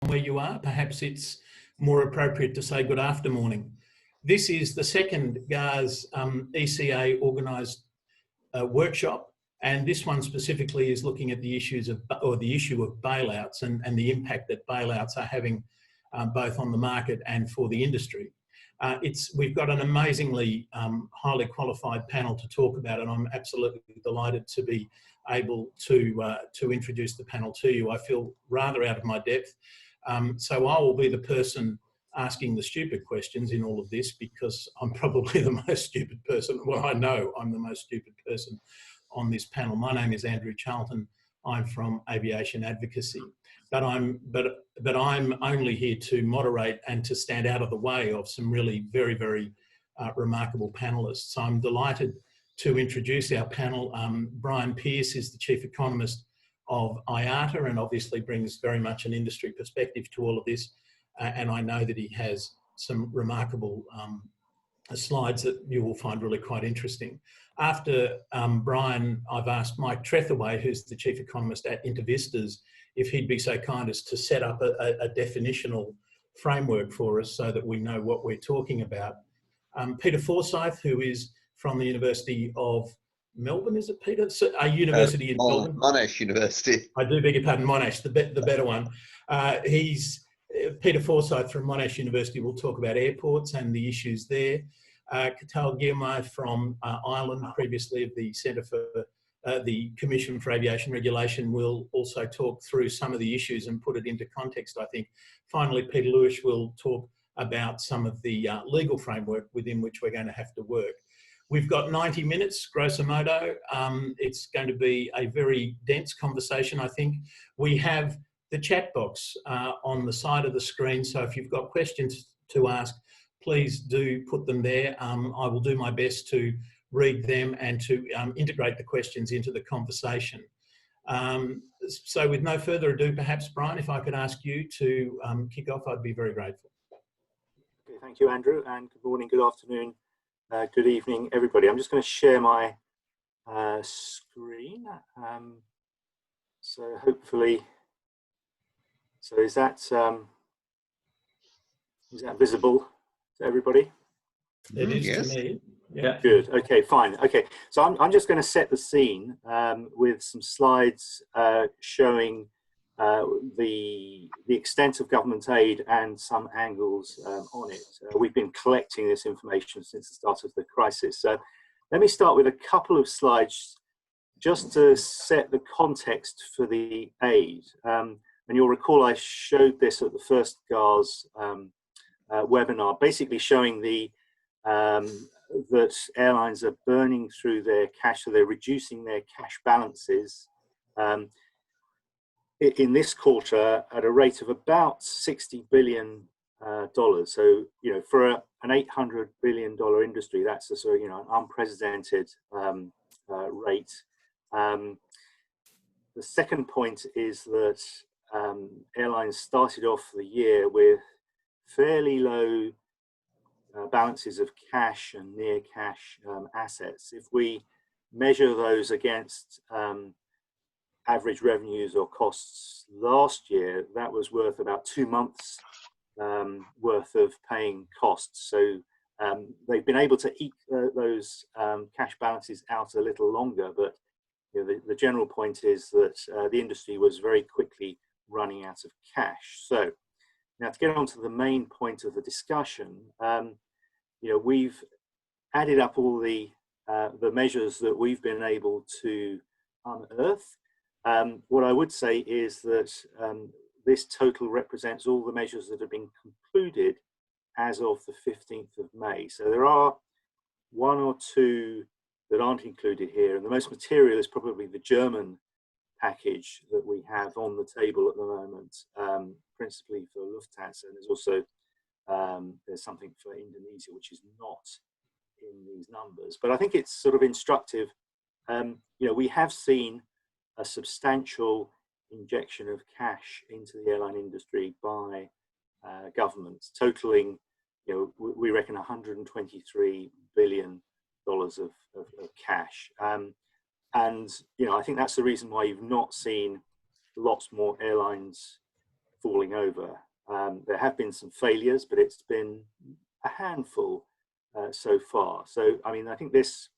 where you are. Perhaps it's more appropriate to say good after morning. This is the second GARS ECA organised workshop, and this one specifically is looking at the issues of, or the issue of bailouts and the impact that bailouts are having both on the market and for the industry. We've got an amazingly highly qualified panel to talk about, and I'm absolutely delighted to be able to introduce the panel to you. I feel rather out of my depth, so I will be the person asking the stupid questions in all of this, because I'm probably the most stupid person. Well, I know I'm the most stupid person on this panel. My name is Andrew Charlton. I'm from Aviation Advocacy, but I'm only here to moderate and to stand out of the way of some really very, very remarkable panellists. So I'm delighted to introduce our panel. Bryan Pierce is the Chief Economist of IATA and obviously brings very much an industry perspective to all of this. And I know that he has some remarkable slides that you will find really quite interesting. After Bryan, I've asked Mike Tretheway, who's the Chief Economist at InterVISTAS, if he'd be so kind as to set up a definitional framework for us so that we know what we're talking about. Peter Forsyth, who is from the University of Melbourne, is it, Peter? So, a university in Melbourne? Monash University. I do beg your pardon, Monash, the better one. Peter Forsyth from Monash University will talk about airports and the issues there. Cathal Guiomard from Ireland, previously of the Centre for the Commission for Aviation Regulation, will also talk through some of the issues and put it into context, I think. Finally, Peter Lewisch will talk about some of the legal framework within which we're going to have to work. We've got 90 minutes, grosso modo. It's going to be a very dense conversation, I think. We have the chat box on the side of the screen, so if you've got questions to ask, please do put them there. I will do my best to read them and to integrate the questions into the conversation. So with no further ado, perhaps, Bryan, if I could ask you to kick off, I'd be very grateful. Okay, thank you, Andrew, and good morning, good afternoon, good evening, everybody. I'm just going to share my screen. So hopefully, is that visible to everybody? It is, yes. to me. Yeah. Good. Okay, fine. Okay, so I'm just going to set the scene with some slides showing the extent of government aid and some angles on it. We've been collecting this information since the start of the crisis. So let me start with a couple of slides just to set the context for the aid. And you'll recall I showed this at the first GARS webinar, basically showing that airlines are burning through their cash, so they're reducing their cash balances in this quarter at a rate of about $60 billion. So, you know, for an $800 billion industry, that's a sort of, you know, an unprecedented rate. The second point is that airlines started off the year with fairly low balances of cash and near cash assets. If we measure those against average revenues or costs last year, that was worth about 2 months worth of paying costs. So they've been able to eke those cash balances out a little longer, but you know, the general point is that the industry was very quickly running out of cash. So now to get on to the main point of the discussion, you know, we've added up all the measures that we've been able to unearth. What I would say is that this total represents all the measures that have been concluded as of the 15th of May. So there are one or two that aren't included here, and the most material is probably the German package that we have on the table at the moment, principally for Lufthansa, and there's also there's something for Indonesia, which is not in these numbers. But I think it's sort of instructive. You know, we have seen a substantial injection of cash into the airline industry by governments, totaling, you know, we reckon $123 billion of cash. And, you know, I think that's the reason why you've not seen lots more airlines falling over. There have been some failures, but it's been a handful so far. So, I mean, I think this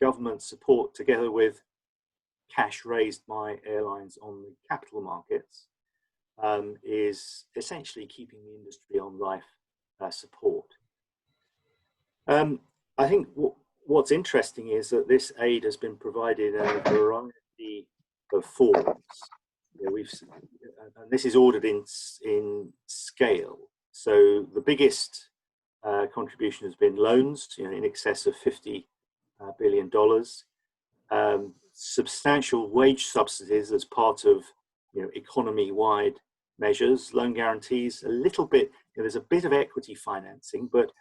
government support, together with cash raised by airlines on the capital markets, is essentially keeping the industry on life support. I think what's interesting is that this aid has been provided in a variety of forms. You know, and this is ordered in scale. So the biggest contribution has been loans, you know, in excess of $50 billion. Substantial wage subsidies as part of, you know, economy-wide measures, loan guarantees, a little bit, you know, there's a bit of equity financing, but,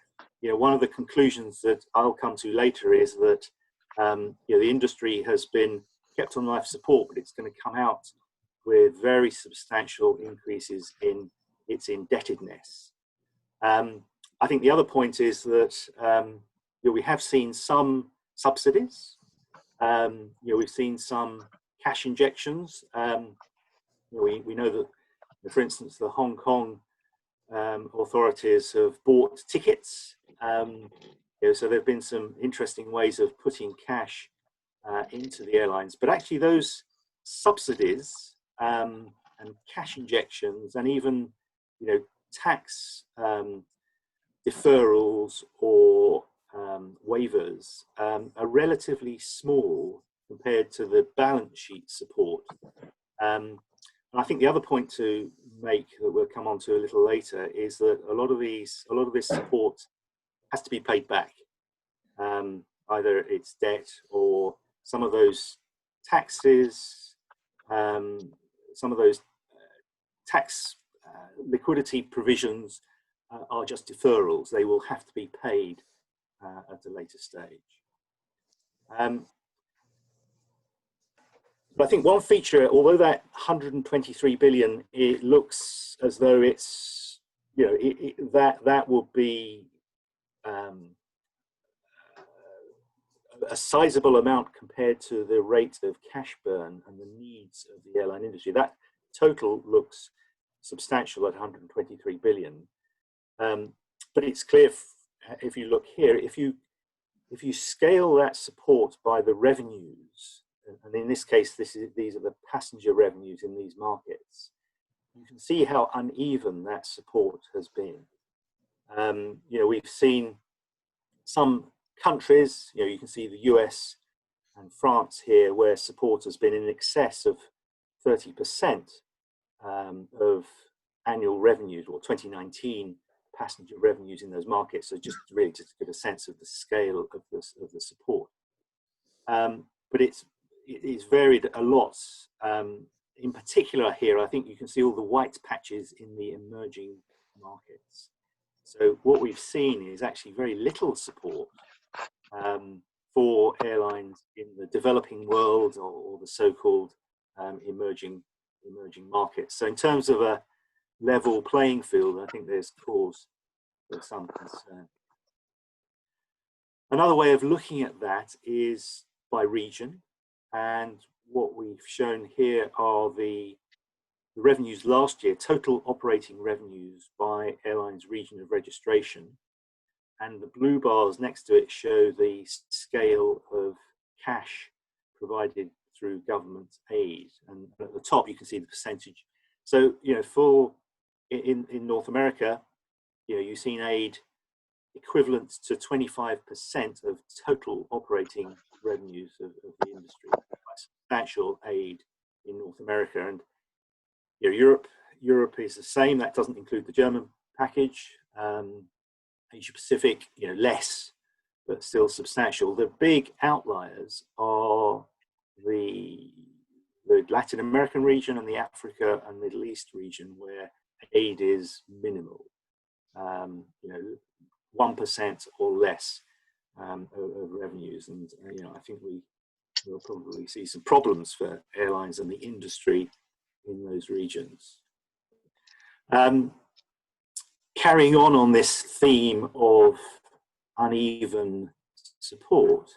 you know, one of the conclusions that I'll come to later is that, you know, the industry has been kept on life support, but it's going to come out with very substantial increases in its indebtedness. I think the other point is that, you know, we have seen some subsidies. You know, we've seen some cash injections. You know, we know that, for instance, the Hong Kong authorities have bought tickets. You know, so there have been some interesting ways of putting cash into the airlines. But actually, those subsidies and cash injections, and even, you know, tax deferrals or waivers are relatively small compared to the balance sheet support. And I think the other point to make that we'll come on to a little later is that a lot of this support has to be paid back. Either it's debt or some of those taxes, some of those tax liquidity provisions are just deferrals. They will have to be paid at a later stage. But I think one feature, although that 123 billion, it looks as though it's, you know, that will be a sizable amount compared to the rate of cash burn and the needs of the airline industry. That total looks substantial at 123 billion. But it's clear, if you look here, if you scale that support by the revenues, and in this case, these are the passenger revenues in these markets, you can see how uneven that support has been. You know, we've seen some countries, you know, you can see the US and France here, where support has been in excess of 30% of annual revenues, or 2019 passenger revenues in those markets. So just really to get a sense of the scale of the support. But it's varied a lot. In particular here, I think you can see all the white patches in the emerging markets. So what we've seen is actually very little support for airlines in the developing world, or the so-called emerging markets. So in terms of a level playing field, I think there's cause for some concern. Another way of looking at that is by region, and what we've shown here are the revenues last year, total operating revenues by airlines' region of registration, and the blue bars next to it show the scale of cash provided through government aid, and at the top you can see the percentage. So, you know, in North America, you know, you've seen aid equivalent to 25% of total operating revenues of the industry. Substantial aid in North America, and, you know, Europe is the same. That doesn't include the German package. Asia Pacific, you know, less, but still substantial. The big outliers are the Latin American region and the Africa and Middle East region, where aid is minimal. You know, 1% or less of revenues, and you know, I think we'll probably see some problems for airlines and the industry in those regions. Carrying on this theme of uneven support,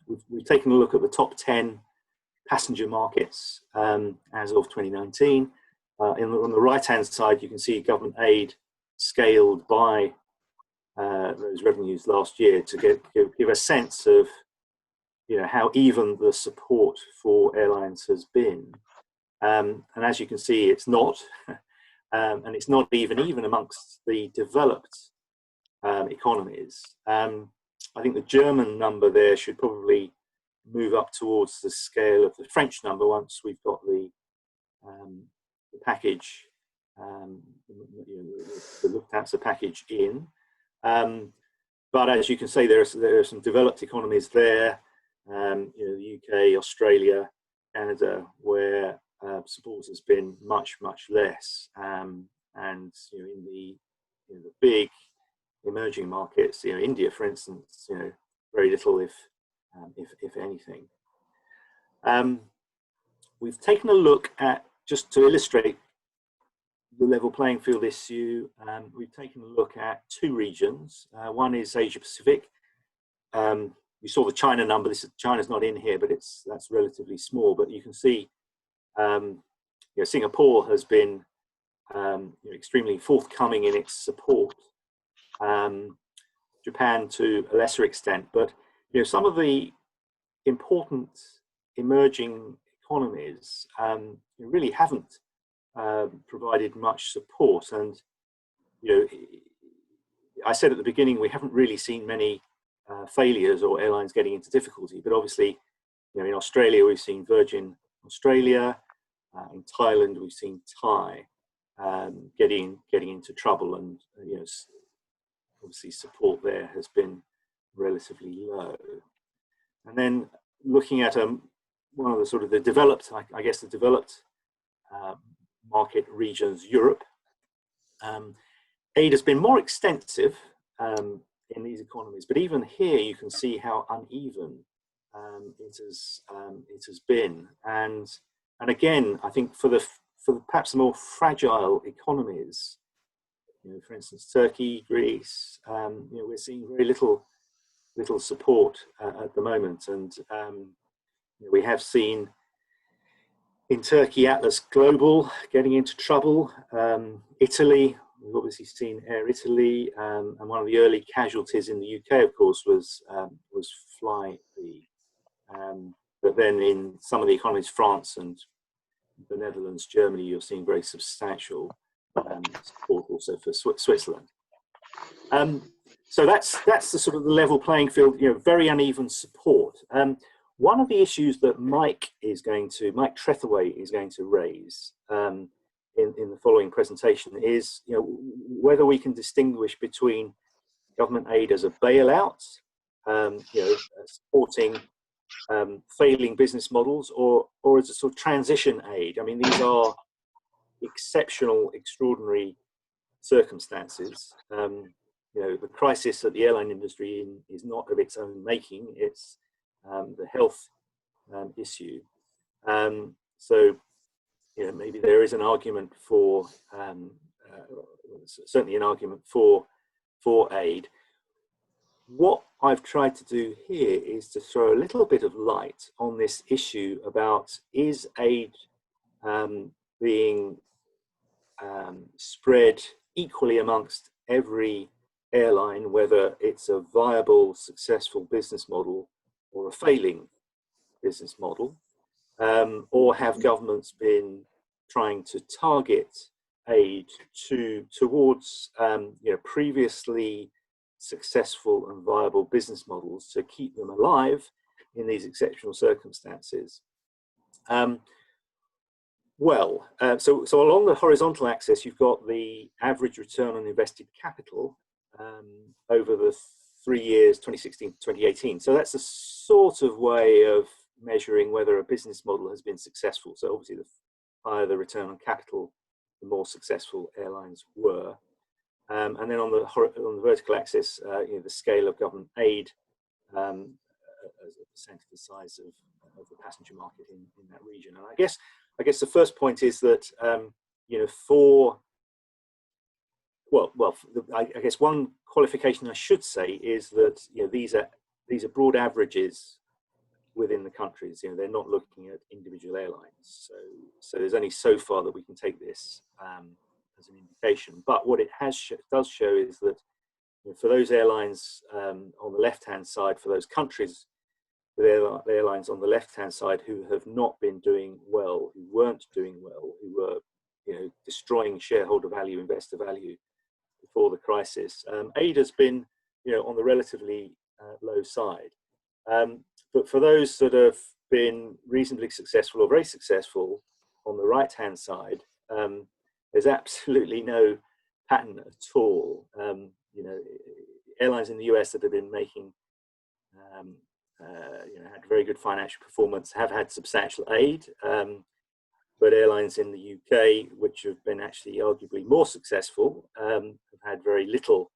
we've taken a look at the top 10 passenger markets as of 2019. On the right-hand side, you can see government aid scaled by those revenues last year to give a sense of, how even the support for airlines has been. And as you can see, it's not, and it's not even amongst the developed economies. I think the German number there should probably move up towards the scale of the French number once we've got the package, the Lufthansa package in. But as you can see, there are some developed economies there, the UK, Australia, Canada, where support has been much less, and in the big emerging markets, India, for instance, very little, if anything. We've taken a look at, just to illustrate the level playing field issue, we've taken a look at two regions. One is Asia Pacific. You saw the China number. China's not in here, but that's relatively small. But you can see, Singapore has been extremely forthcoming in its support. Japan to a lesser extent, but some of the important emerging economies really haven't provided much support. And I said at the beginning, we haven't really seen many failures or airlines getting into difficulty, but obviously in Australia we've seen Virgin Australia, in Thailand we've seen Thai getting into trouble, and obviously support there has been relatively low. And then looking at one of the sort of the developed, I guess the developed market regions, Europe, aid has been more extensive in these economies, but even here you can see how uneven it has been. And again, I think for the perhaps the more fragile economies, for instance, Turkey, Greece, we're seeing very little support at the moment. And we have seen in Turkey Atlas Global getting into trouble. Italy, we've obviously seen Air Italy, and one of the early casualties in the UK, of course, was Flybe. But then in some of the economies, France and the Netherlands, Germany, you're seeing very substantial support also for Switzerland. So that's the sort of the level playing field, very uneven support. One of the issues that Mike Tretheway is going to raise in the following presentation is, whether we can distinguish between government aid as a bailout, supporting failing business models, or as a sort of transition aid. I mean, these are exceptional, extraordinary circumstances. The crisis that the airline industry is not of its own making. It's the health issue. So, maybe there is an argument for, certainly an argument for aid. What I've tried to do here is to throw a little bit of light on this issue about, is aid being spread equally amongst every airline, whether it's a viable, successful business model or a failing business model, or have governments been trying to target aid towards previously successful and viable business models to keep them alive in these exceptional circumstances? So along the horizontal axis, you've got the average return on invested capital over the 3 years, 2016 to 2018. So that's a sort of way of measuring whether a business model has been successful. So obviously, the higher the return on capital, the more successful airlines were. And then on the vertical axis, the scale of government aid as a percent of the size of the passenger market in that region. And I guess the first point is that I guess one qualification I should say is that these are broad averages within the countries. You know, they're not looking at individual airlines. So there's only so far that we can take this as an indication. But what it does show is that, you know, for those airlines on the left-hand side, for those countries with airlines on the left-hand side who have not been doing well, who weren't doing well, who were, you know, destroying shareholder value, investor value before the crisis, aid has been, you know, on the relatively low side. But for those that have been reasonably successful or very successful on the right-hand side, there's absolutely no pattern at all. You know, airlines in the US that have been making, you know, had very good financial performance have had substantial aid. But airlines in the UK, which have been actually arguably more successful, have had very little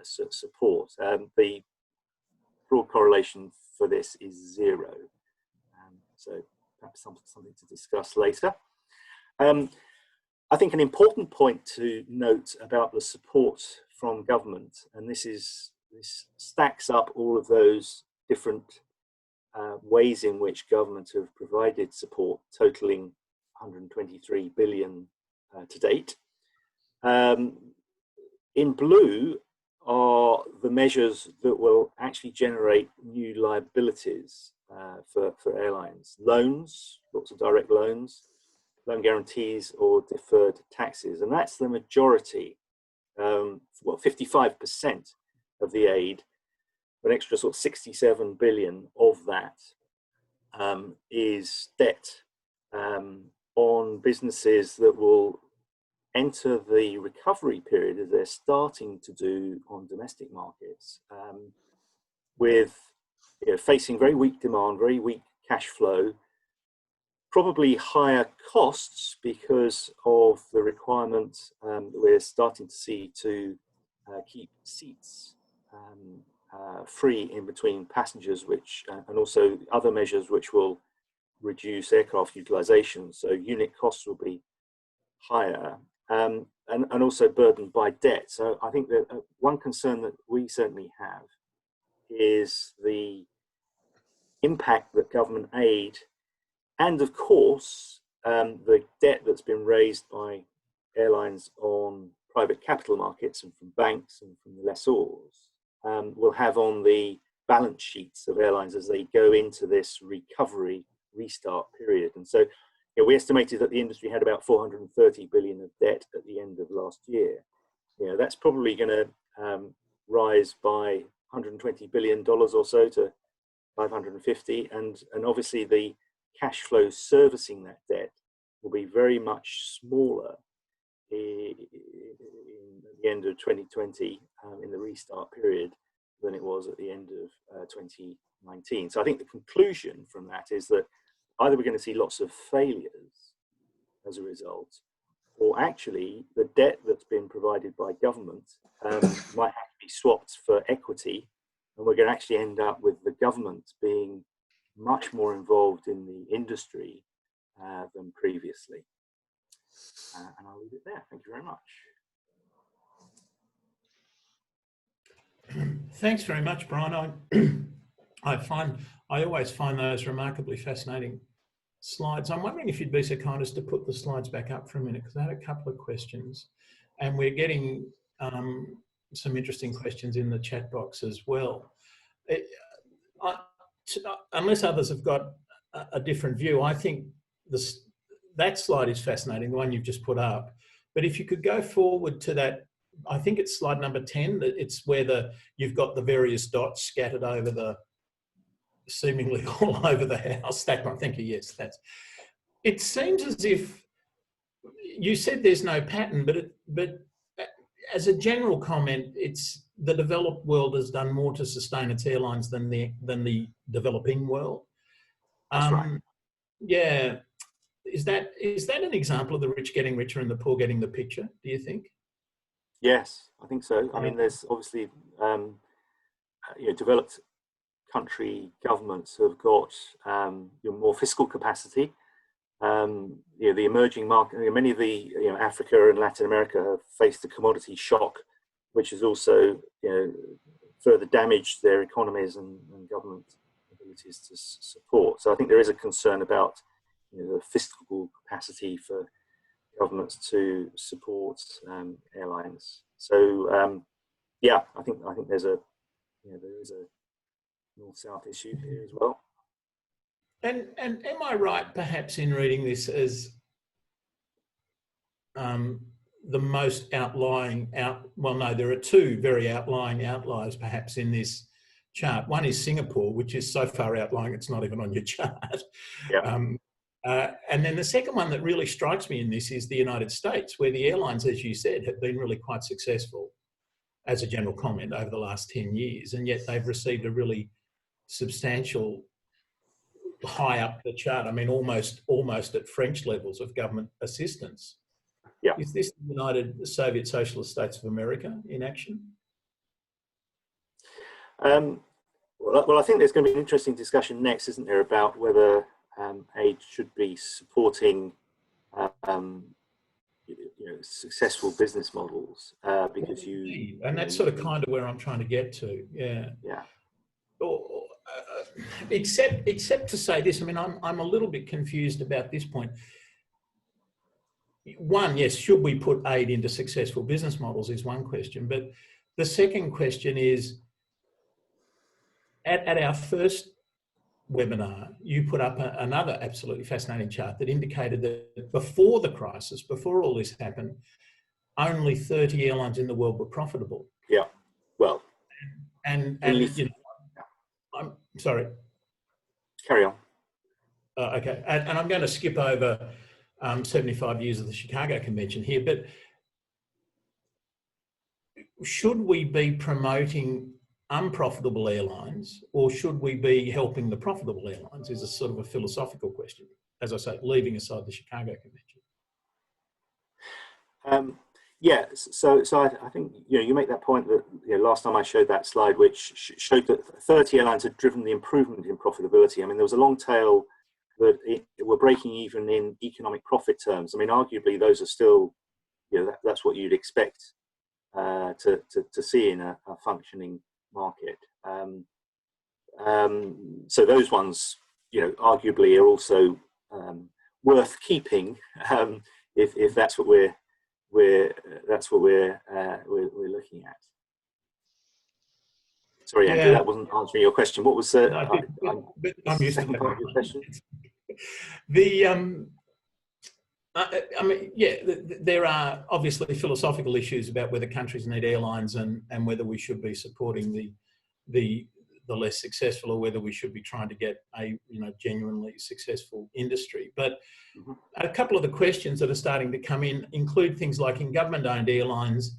support. The broad correlation for this is 0. So perhaps something to discuss later. I think an important point to note about the support from government, and this stacks up all of those different ways in which government have provided support, totaling 123 billion to date. In blue are the measures that will actually generate new liabilities for airlines. Loans, lots of direct loans, loan guarantees or deferred taxes. And that's the majority, well, 55% of the aid, an extra sort of 67 billion of that is debt on businesses that will enter the recovery period, as they're starting to do on domestic markets, with, you know, facing very weak demand, very weak cash flow, probably higher costs because of the requirement that we're starting to see to keep seats free in between passengers, which and also other measures which will reduce aircraft utilization. So unit costs will be higher. And also burdened by debt. So I think that one concern that we certainly have is the impact that government aid, and of course the debt that's been raised by airlines on private capital markets and from banks and from the lessors, will have on the balance sheets of airlines as they go into this recovery restart period. And so, you know, we estimated that the industry had about 430 billion of debt at the end of last year. You know, that's probably going to rise by $120 billion or so to 550, and obviously the cash flow servicing that debt will be very much smaller at the end of 2020 in the restart period than it was at the end of 2019. So I think the conclusion from that is that either we're going to see lots of failures as a result, or actually the debt that's been provided by government might have to be swapped for equity, and we're going to actually end up with the government being much more involved in the industry than previously. And I'll leave it there. Thank you very much. Thanks very much, Brian. I always find those remarkably fascinating slides. I'm wondering if you'd be so kind as to put the slides back up for a minute, because I had a couple of questions, and we're getting some interesting questions in the chat box as well. Unless others have got a different view, I think that slide is fascinating, the one you've just put up. But if you could go forward to that, I think it's slide number 10, that it's where you've got the various dots scattered over seemingly all over the house. That one, thank you, yes. It seems as if you said there's no pattern, but as a general comment, it's the developed world has done more to sustain its airlines than the developing world. That's right. Yeah. Is that an example of the rich getting richer and the poor getting the picture, do you think? Yes, I think so. I mean, there's obviously developed country governments who have got more fiscal capacity. The emerging market, many of the Africa and Latin America have faced a commodity shock, which has also further damaged their economies and government ability opportunities to support. So I think there is a concern about the fiscal capacity for governments to support airlines. So yeah, I think there's a there is a north-south issue here as well. And am I right perhaps in reading this as the most outlying well, no, there are two very outlying outliers perhaps in this chart. One is Singapore, which is so far outlying it's not even on your chart. Yeah. And then the second one that really strikes me in this is the United States, where the airlines, as you said, have been really quite successful as a general comment over the last 10 years, and yet they've received a really substantial high up the chart. I mean, almost at French levels of government assistance. Yeah. Is this the United Soviet Socialist States of America in action? Well, I think there's going to be an interesting discussion next, isn't there, about whether aid should be supporting successful business models because and that's sort of kind of where I'm trying to get to. Yeah. Yeah. Except to say this, I mean, I'm a little bit confused about this point. One, yes, should we put aid into successful business models is one question, but the second question is, at our first webinar, you put up another absolutely fascinating chart that indicated that before the crisis, before all this happened, only 30 airlines in the world were profitable. Yeah, well, and I'm sorry. Carry on. Okay, and I'm going to skip over 75 years of the Chicago Convention here, but should we be promoting unprofitable airlines or should we be helping the profitable airlines is a sort of a philosophical question, as I say, leaving aside the Chicago Convention. Yeah, so I think you make that point that last time I showed that slide, which showed that 30 airlines had driven the improvement in profitability. I mean, there was a long tail that were breaking even in economic profit terms. I mean, arguably those are still, that's what you'd expect to see in a functioning market. So those ones, arguably are also worth keeping if that's what we're looking at. Sorry, Andrew, that wasn't answering your question. What was the second part of your question? I mean, yeah, there are obviously philosophical issues about whether countries need airlines and whether we should be supporting the less successful or whether we should be trying to get a genuinely successful industry. But a couple of the questions that are starting to come in include things like in government-owned airlines,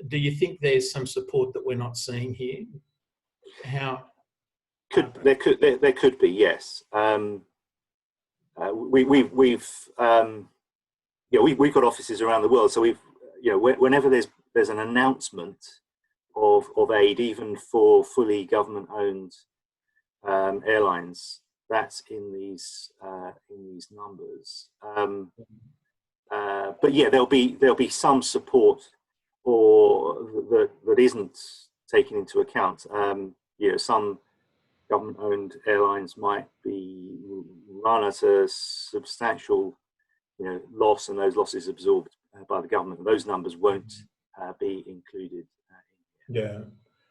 do you think there's some support that we're not seeing here? There could be, yes. We've got offices around the world, so whenever there's an announcement of aid, even for fully government-owned airlines, that's in these numbers. But yeah, there'll be some support that isn't taken into account. Some government-owned airlines might be run at a substantial loss, and those losses absorbed by the government. Those numbers won't be included. Yeah,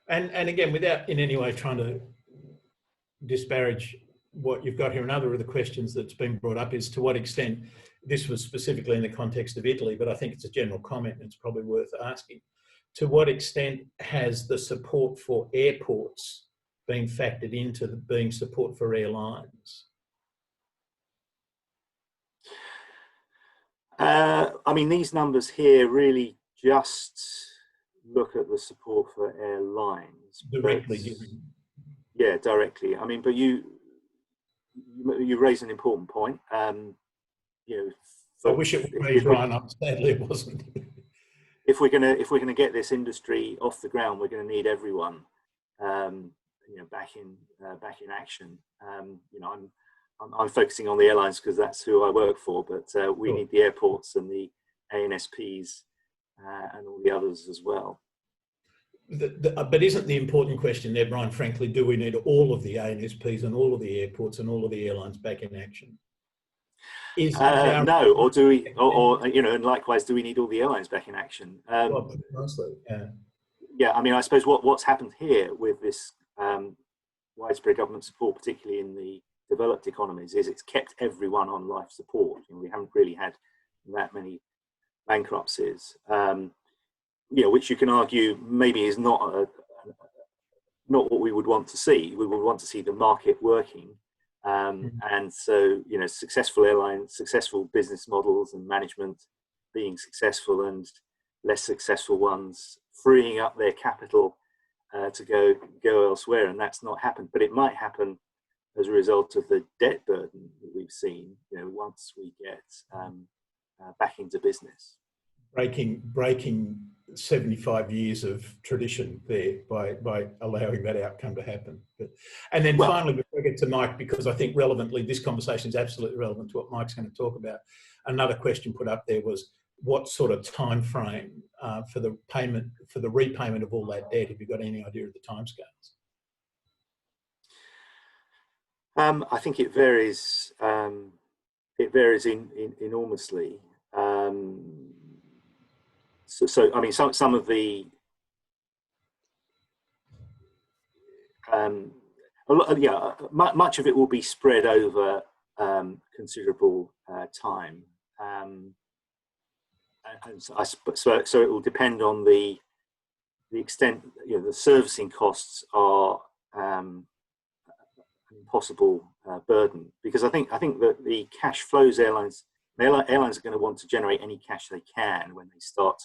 and again, without in any way trying to disparage what you've got here, another of the questions that's been brought up is to what extent, this was specifically in the context of Italy, but I think it's a general comment and it's probably worth asking, to what extent has the support for airports been factored into being support for airlines? I mean, these numbers here really just look at the support for airlines. Directly. Yeah, directly. I mean, but you raise an important point. I wish it was Brian. Sadly, it wasn't. If we're gonna get this industry off the ground, we're going to need everyone, back in action. I'm focusing on the airlines because that's who I work for, but we need the airports and the ANSPs and all the others as well. But isn't the important question there, Brian, frankly, do we need all of the ANSPs and all of the airports and all of the airlines back in action? No, or do we, or you know, and likewise, do we need all the airlines back in action? Well, mostly, yeah, I mean, I suppose what's happened here with this widespread government support, particularly in the developed economies, is it's kept everyone on life support. You know, we haven't really had that many bankruptcies, you know, which you can argue maybe is not what we would want to see. We would want to see the market working. And so, you know, successful airlines, successful business models and management being successful, and less successful ones freeing up their capital to go elsewhere. And that's not happened, but it might happen as a result of the debt burden that we've seen, you know, once we get back into business. Breaking 75 years of tradition there by allowing that outcome to happen. And then finally, before I get to Mike, because I think relevantly, this conversation is absolutely relevant to what Mike's going to talk about. Another question put up there was, what sort of time frame for the repayment of all that debt? Have you got any idea of the timescales? I think it varies. It varies enormously. So I mean, some of the much of it will be spread over considerable time, and so it will depend on the extent. You know, the servicing costs are an impossible burden, because I think that the cash flows airlines are going to want to generate any cash they can when they start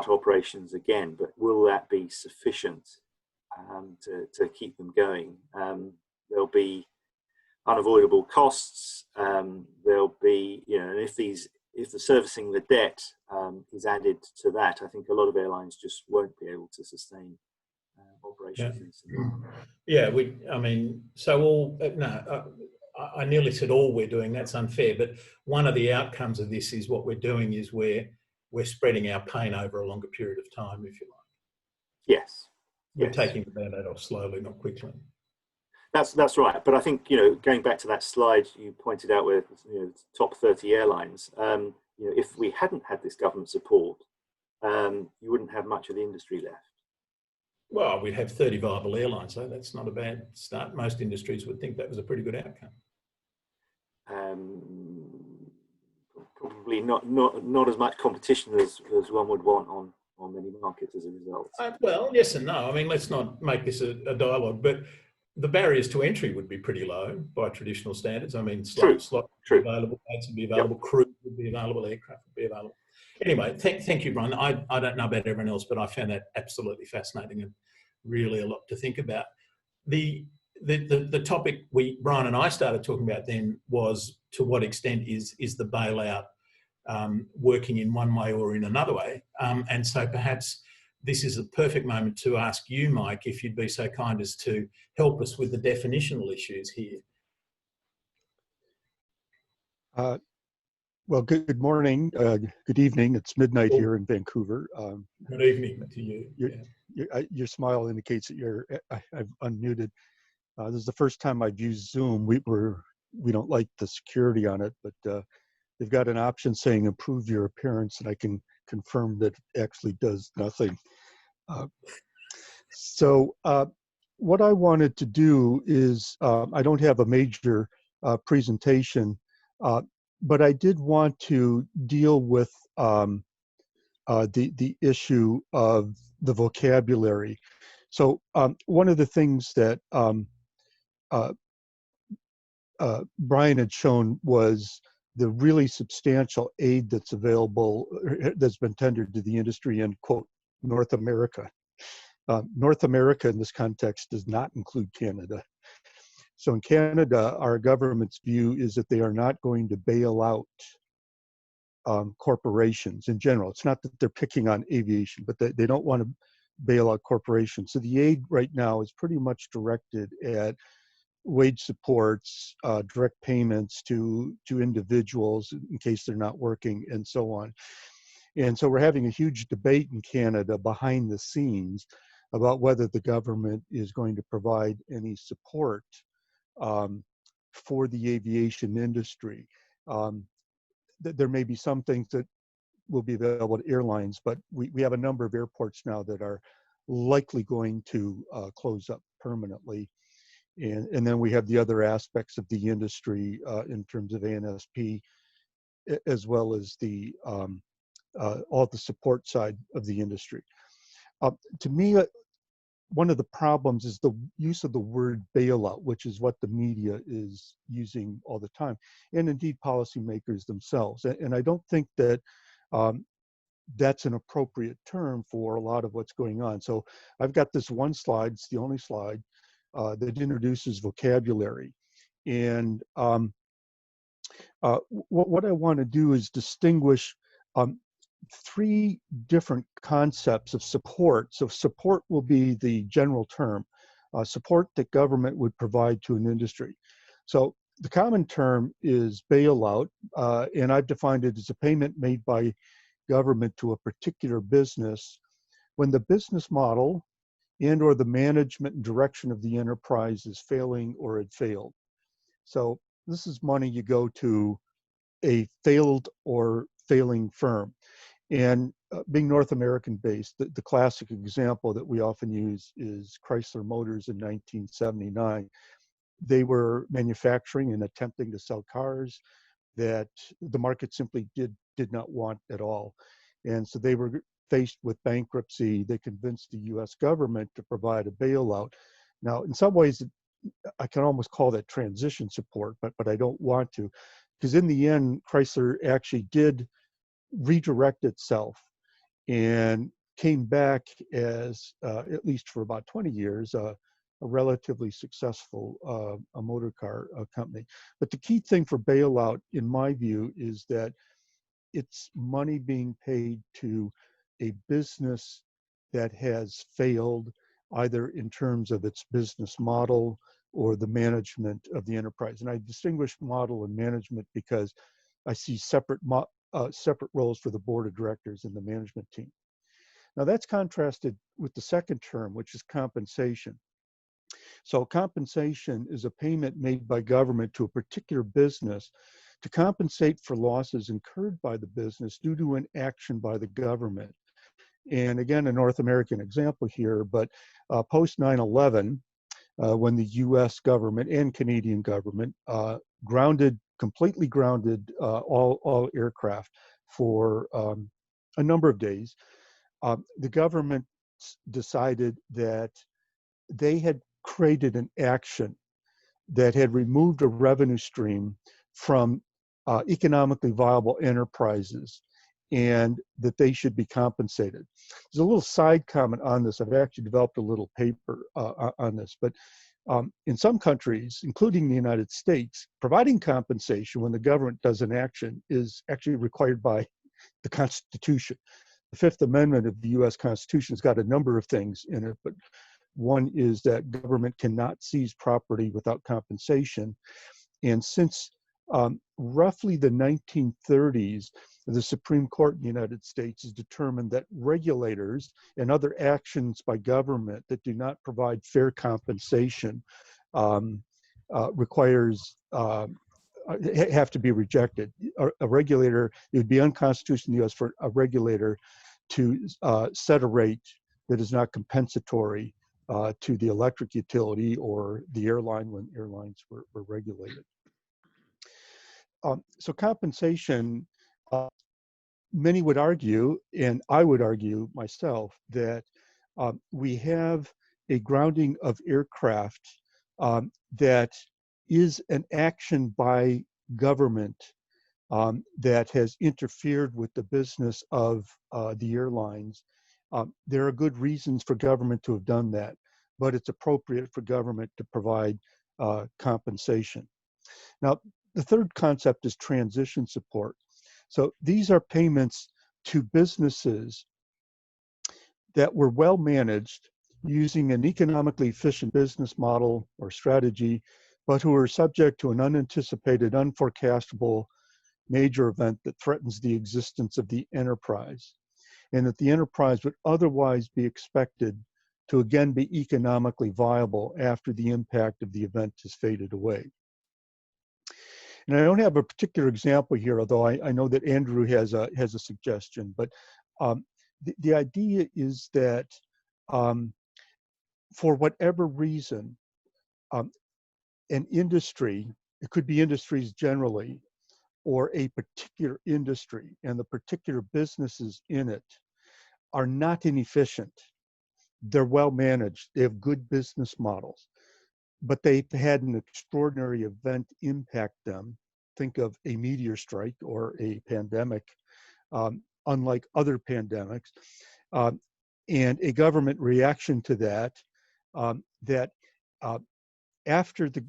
operations again. But will that be sufficient to keep them going? There'll be unavoidable costs. There'll be, you know, and if the servicing the debt is added to that, I think a lot of airlines just won't be able to sustain operations. Yeah, I mean, so I nearly said all we're doing, that's unfair, but one of the outcomes of this is what we're doing is we're spreading our pain over a longer period of time, if you like. Yes. We're taking the band-aid off slowly, not quickly. That's right. But I think, you know, going back to that slide you pointed out with, you know, top 30 airlines, you know, if we hadn't had this government support, you wouldn't have much of the industry left. Well, we'd have 30 viable airlines, so that's not a bad start. Most industries would think that was a pretty good outcome. Probably not as much competition as one would want on many markets as a result. Well, yes and no. I mean, let's not make this a dialogue, but the barriers to entry would be pretty low by traditional standards. I mean, slots would be available, planes would be available, crew would be available, aircraft would be available. Anyway, thank you, Brian. I don't know about everyone else, but I found that absolutely fascinating and really a lot to think about. The topic Brian and I started talking about then was, to what extent is the bailout working in one way or in another way? And so perhaps this is a perfect moment to ask you, Mike, if you'd be so kind as to help us with the definitional issues here. Well, good morning, good evening. It's midnight here in Vancouver. Good evening to you. Your smile indicates that I've unmuted. This is the first time I've used Zoom. We don't like the security on it, but they've got an option saying improve your appearance, and I can confirm that it actually does nothing. So what I wanted to do is, I don't have a major presentation, but I did want to deal with the issue of the vocabulary. So one of the things that Brian had shown was the really substantial aid that's available, that's been tendered to the industry in, quote, North America. North America in this context does not include Canada. So in Canada, our government's view is that they are not going to bail out corporations in general. It's not that they're picking on aviation, but they don't want to bail out corporations. So the aid right now is pretty much directed at wage supports, direct payments to individuals in case they're not working, and so on. And so we're having a huge debate in Canada behind the scenes about whether the government is going to provide any support for the aviation industry. There may be some things that will be available to airlines, but we have a number of airports now that are likely going to close up permanently. And then we have the other aspects of the industry in terms of ANSP, as well as the all the support side of the industry. To me, one of the problems is the use of the word bailout, which is what the media is using all the time, and indeed policymakers themselves. And I don't think that that's an appropriate term for a lot of what's going on. So I've got this one slide, it's the only slide, that introduces vocabulary. And what I want to do is distinguish three different concepts of support. So support will be the general term, support that government would provide to an industry. So the common term is bailout, and I've defined it as a payment made by government to a particular business when the business model and or the management and direction of the enterprise is failing or had failed. So this is money you go to a failed or failing firm. And being North American based, the classic example that we often use is Chrysler Motors in 1979. They were manufacturing and attempting to sell cars that the market simply did not want at all. And so they were faced with bankruptcy. They convinced the US government to provide a bailout. Now, in some ways, I can almost call that transition support, but I don't want to, because in the end, Chrysler actually did redirect itself and came back as, at least for about 20 years, a relatively successful a motor car company. But the key thing for bailout, in my view, is that it's money being paid to a business that has failed, either in terms of its business model or the management of the enterprise. And I distinguish model and management because I see separate roles for the board of directors and the management team. Now that's contrasted with the second term, which is compensation. So compensation is a payment made by government to a particular business to compensate for losses incurred by the business due to an action by the government. And again, a North American example here, but post 9/11, when the US government and Canadian government completely grounded all aircraft for a number of days, the government decided that they had created an action that had removed a revenue stream from economically viable enterprises, and that they should be compensated. There's a little side comment on this. I've actually developed a little paper on this, but in some countries, including the United States, providing compensation when the government does an action is actually required by the Constitution. The Fifth Amendment of the US Constitution has got a number of things in it, but one is that government cannot seize property without compensation. And since roughly the 1930s, the Supreme Court in the United States has determined that regulators and other actions by government that do not provide fair compensation have to be rejected. A regulator, it would be unconstitutional in the US for a regulator to set a rate that is not compensatory to the electric utility or the airline when airlines were regulated. So compensation, many would argue, and I would argue myself, that we have a grounding of aircraft that is an action by government that has interfered with the business of the airlines. There are good reasons for government to have done that, but it's appropriate for government to provide compensation. Now, the third concept is transition support. So these are payments to businesses that were well managed using an economically efficient business model or strategy, but who are subject to an unanticipated, unforecastable major event that threatens the existence of the enterprise, and that the enterprise would otherwise be expected to again be economically viable after the impact of the event has faded away. And I don't have a particular example here, although I know that Andrew has a suggestion, but the idea is that for whatever reason, an industry, it could be industries generally, or a particular industry and the particular businesses in it are not inefficient. They're well managed, they have good business models, but they've had an extraordinary event impact them. Think of a meteor strike or a pandemic, unlike other pandemics, and a government reaction to that, after the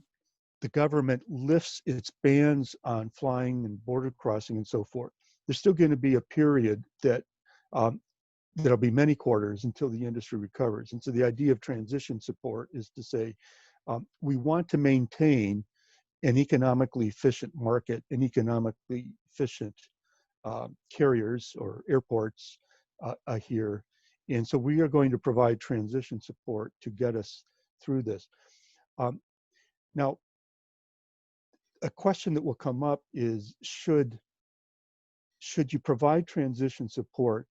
government lifts its bans on flying and border crossing and so forth, there's still going to be a period that there'll be many quarters until the industry recovers. And so the idea of transition support is to say, we want to maintain an economically efficient market and economically efficient carriers or airports here. And so we are going to provide transition support to get us through this. Now, a question that will come up is, should you provide transition support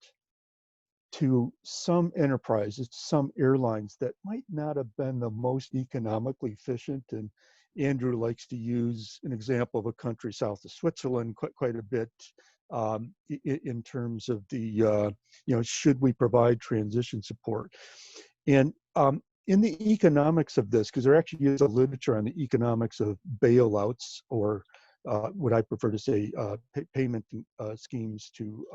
to some enterprises, some airlines that might not have been the most economically efficient? And Andrew likes to use an example of a country south of Switzerland quite a bit in terms of the, should we provide transition support? And in the economics of this, because there actually is a literature on the economics of bailouts, or what I prefer to say, payment schemes to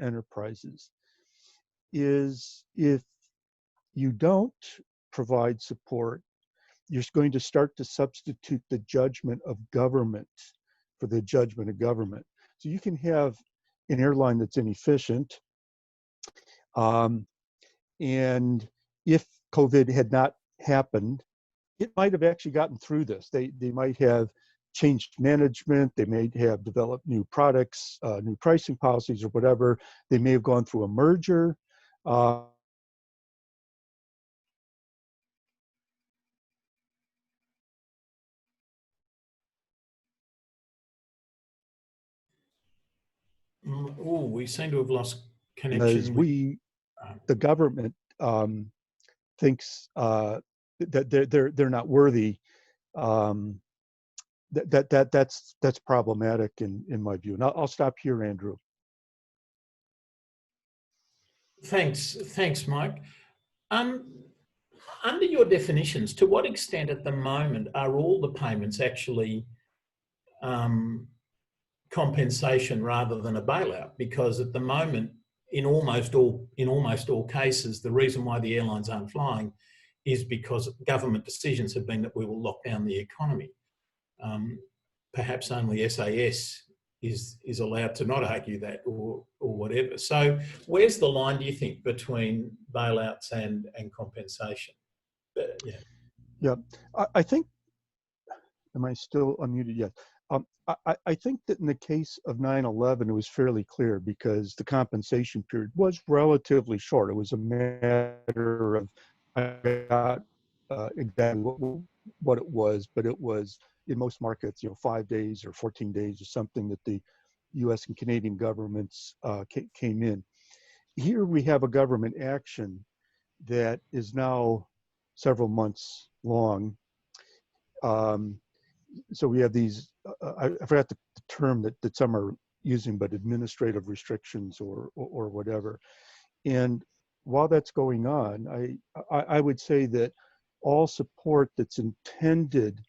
enterprises, is if you don't provide support, you're going to start to substitute the judgment of government for the judgment of government. So you can have an airline that's inefficient, and if COVID had not happened, it might have actually gotten through this. They might have changed management, they may have developed new products, new pricing policies or whatever. They may have gone through a merger. Oh, we seem to have lost connection. As the government thinks that they're not worthy. That's problematic in my view. And I'll stop here, Andrew. Thanks, Mike. Under your definitions, to what extent at the moment are all the payments actually compensation rather than a bailout? Because at the moment, in almost all cases, the reason why the airlines aren't flying is because government decisions have been that we will lock down the economy. Perhaps only SAS is allowed to not argue that, or whatever. So where's the line, do you think, between bailouts and compensation? Yeah, I think, am I still unmuted yet? I think that in the case of 9/11, it was fairly clear because the compensation period was relatively short. It was a matter of, I forgot exactly what it was, but it was in most markets, 5 days or 14 days or something that the US and Canadian governments came in. Here we have a government action that is now several months long. So we have these, I forgot the term that some are using, but administrative restrictions or whatever. And while that's going on, I would say that all support that's intended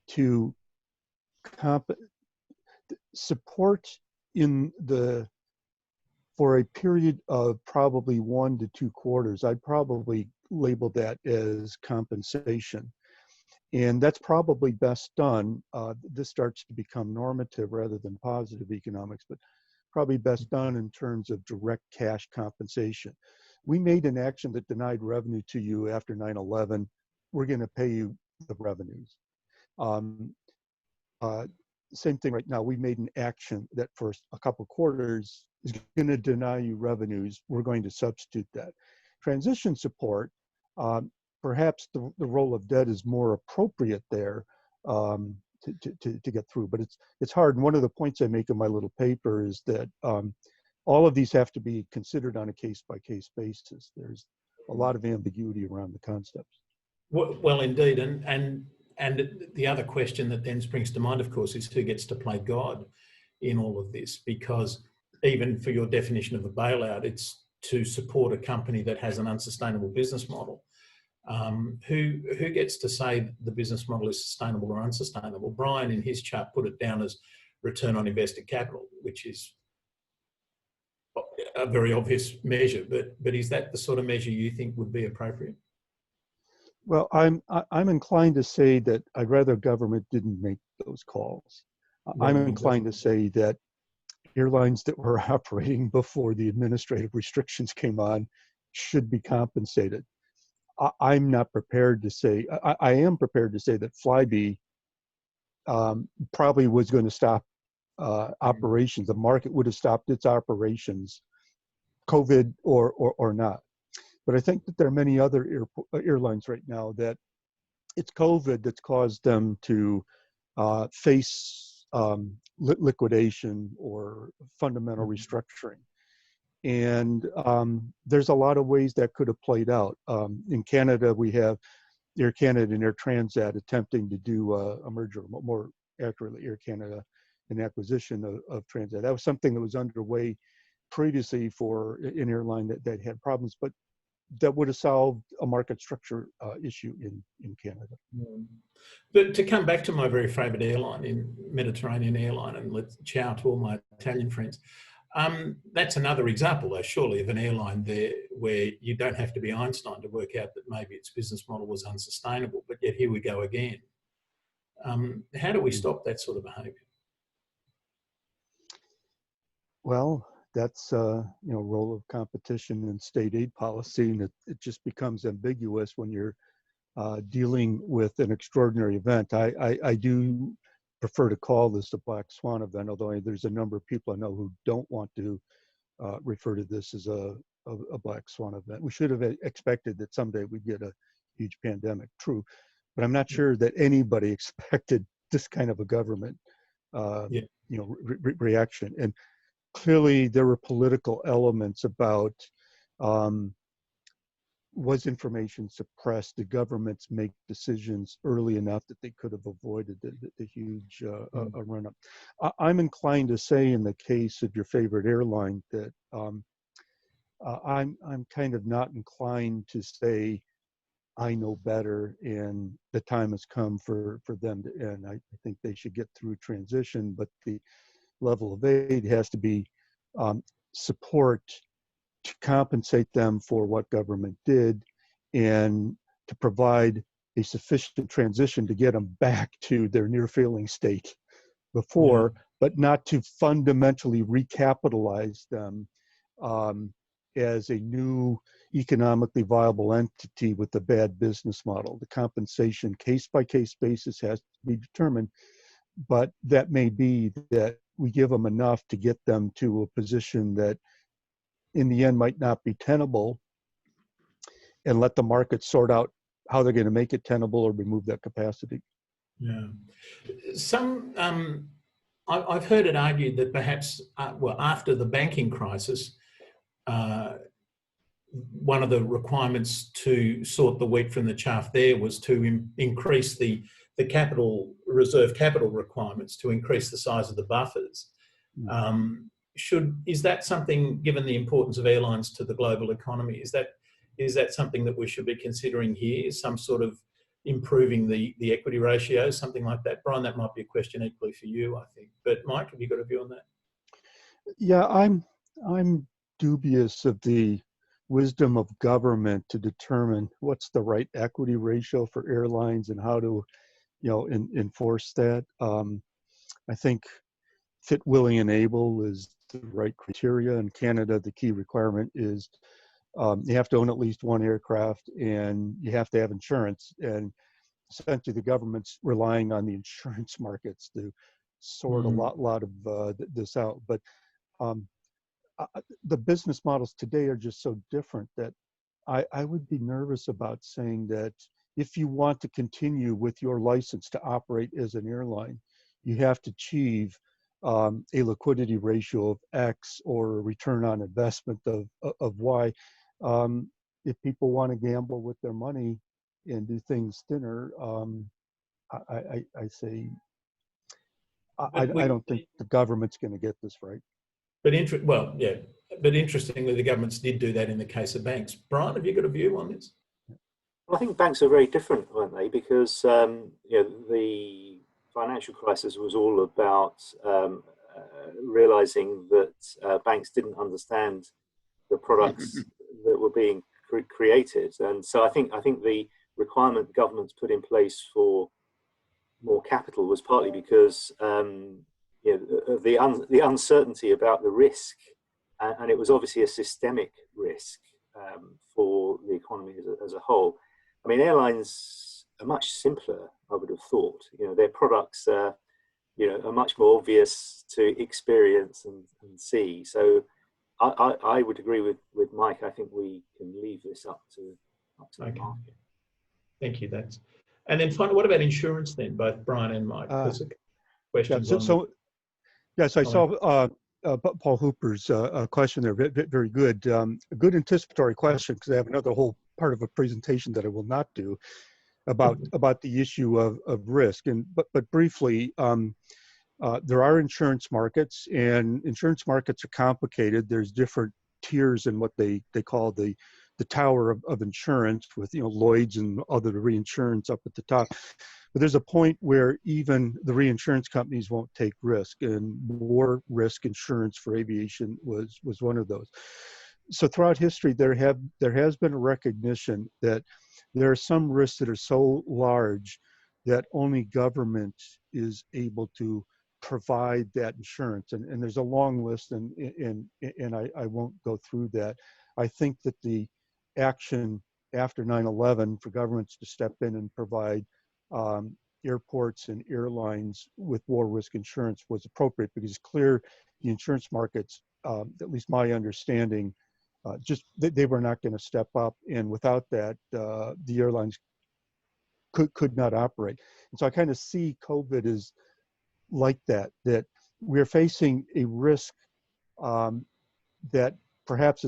to support for a period of probably 1 to 2 quarters, I'd probably label that as compensation. And that's probably best done. This starts to become normative rather than positive economics, but probably best done in terms of direct cash compensation. We made an action that denied revenue to you after 9/11. We're going to pay you the revenues. same thing right now. We made an action that for a couple of quarters is going to deny you revenues. We're going to substitute that. Transition support, perhaps the role of debt is more appropriate there to get through, but it's hard. And one of the points I make in my little paper is that all of these have to be considered on a case-by-case basis. There's a lot of ambiguity around the concepts. Well, indeed, and the other question that then springs to mind, of course, is who gets to play God in all of this? Because even for your definition of a bailout, it's to support a company that has an unsustainable business model. Who gets to say the business model is sustainable or unsustainable? Bryan, in his chart, put it down as return on invested capital, which is a very obvious measure. But is that the sort of measure you think would be appropriate? Well, I'm inclined to say that I'd rather government didn't make those calls. I'm inclined to say that airlines that were operating before the administrative restrictions came on should be compensated. I'm not prepared to say, I am prepared to say that Flybe probably was going to stop operations. The market would have stopped its operations, COVID or not. But I think that there are many other airlines right now that it's COVID that's caused them to face liquidation or fundamental restructuring. And there's a lot of ways that could have played out. In Canada, we have Air Canada and Air Transat attempting to do a merger, more accurately, Air Canada, an acquisition of Transat. That was something that was underway previously for an airline that had problems, but that would have solved a market structure issue in Canada. But to come back to my very favourite airline, in Mediterranean Airline, and let's ciao to all my Italian friends, that's another example, though, surely, of an airline there where you don't have to be Einstein to work out that maybe its business model was unsustainable, but yet here we go again. How do we stop that sort of behaviour? Well, that's role of competition and state aid policy, and it just becomes ambiguous when you're dealing with an extraordinary event. I do prefer to call this a black swan event, although there's a number of people I know who don't want to refer to this as a black swan event. We should have expected that someday we'd get a huge pandemic, true, but I'm not sure that anybody expected this kind of a government reaction. And clearly there were political elements about was information suppressed? Did governments make decisions early enough that they could have avoided the huge run-up? I'm inclined to say, in the case of your favorite airline, that I'm kind of not inclined to say I know better and the time has come for them to end. I think they should get through transition, but the level of aid has to be support to compensate them for what government did and to provide a sufficient transition to get them back to their near failing state before, but not to fundamentally recapitalize them as a new economically viable entity with a bad business model. The compensation case-by-case basis has to be determined, but that may be that we give them enough to get them to a position that in the end might not be tenable, and let the market sort out how they're going to make it tenable or remove that capacity. Yeah. I've heard it argued that perhaps, after the banking crisis, one of the requirements to sort the wheat from the chaff there was to increase the reserve capital requirements, to increase the size of the buffers. Is that something, given the importance of airlines to the global economy, is that something that we should be considering here? Some sort of improving the equity ratio, something like that? Bryan, that might be a question equally for you, I think. But Mike, have you got a view on that? Yeah, I'm dubious of the wisdom of government to determine what's the right equity ratio for airlines and how to, enforce that. I think fit, willing, and able is the right criteria. In Canada, the key requirement is you have to own at least one aircraft and you have to have insurance. And essentially the government's relying on the insurance markets to sort a lot of this out. But the business models today are just so different that I would be nervous about saying that if you want to continue with your license to operate as an airline, you have to achieve a liquidity ratio of X or a return on investment of Y. If people want to gamble with their money and do things thinner, I say, I don't think the government's going to get this right. But interestingly, the governments did do that in the case of banks. Brian, have you got a view on this? Well, I think banks are very different, weren't they? Because the financial crisis was all about realizing that banks didn't understand the products that were being created, and so I think the requirement governments put in place for more capital was partly because of the uncertainty about the risk, and it was obviously a systemic risk for the economy as a whole. I mean, airlines are much simpler, I would have thought. Their products are much more obvious to experience and see. So I would agree with Mike. I think we can leave this up to the market. Thank you. And then finally, what about insurance then, both Brian and Mike? Questions I saw Paul Hooper's question there. Very good. A good anticipatory question, because I have another whole part of a presentation that I will not do about the issue of risk. But briefly, there are insurance markets, and insurance markets are complicated. There's different tiers in what they call the tower of insurance, with Lloyd's and other reinsurance up at the top. But there's a point where even the reinsurance companies won't take risk, and war risk insurance for aviation was one of those. So throughout history, there has been a recognition that there are some risks that are so large that only government is able to provide that insurance. And there's a long list, and I won't go through that. I think that the action after 9/11 for governments to step in and provide airports and airlines with war risk insurance was appropriate, because it's clear the insurance markets, at least my understanding, they were not going to step up, and without that, the airlines could not operate. And so I kind of see COVID as like that we're facing a risk that perhaps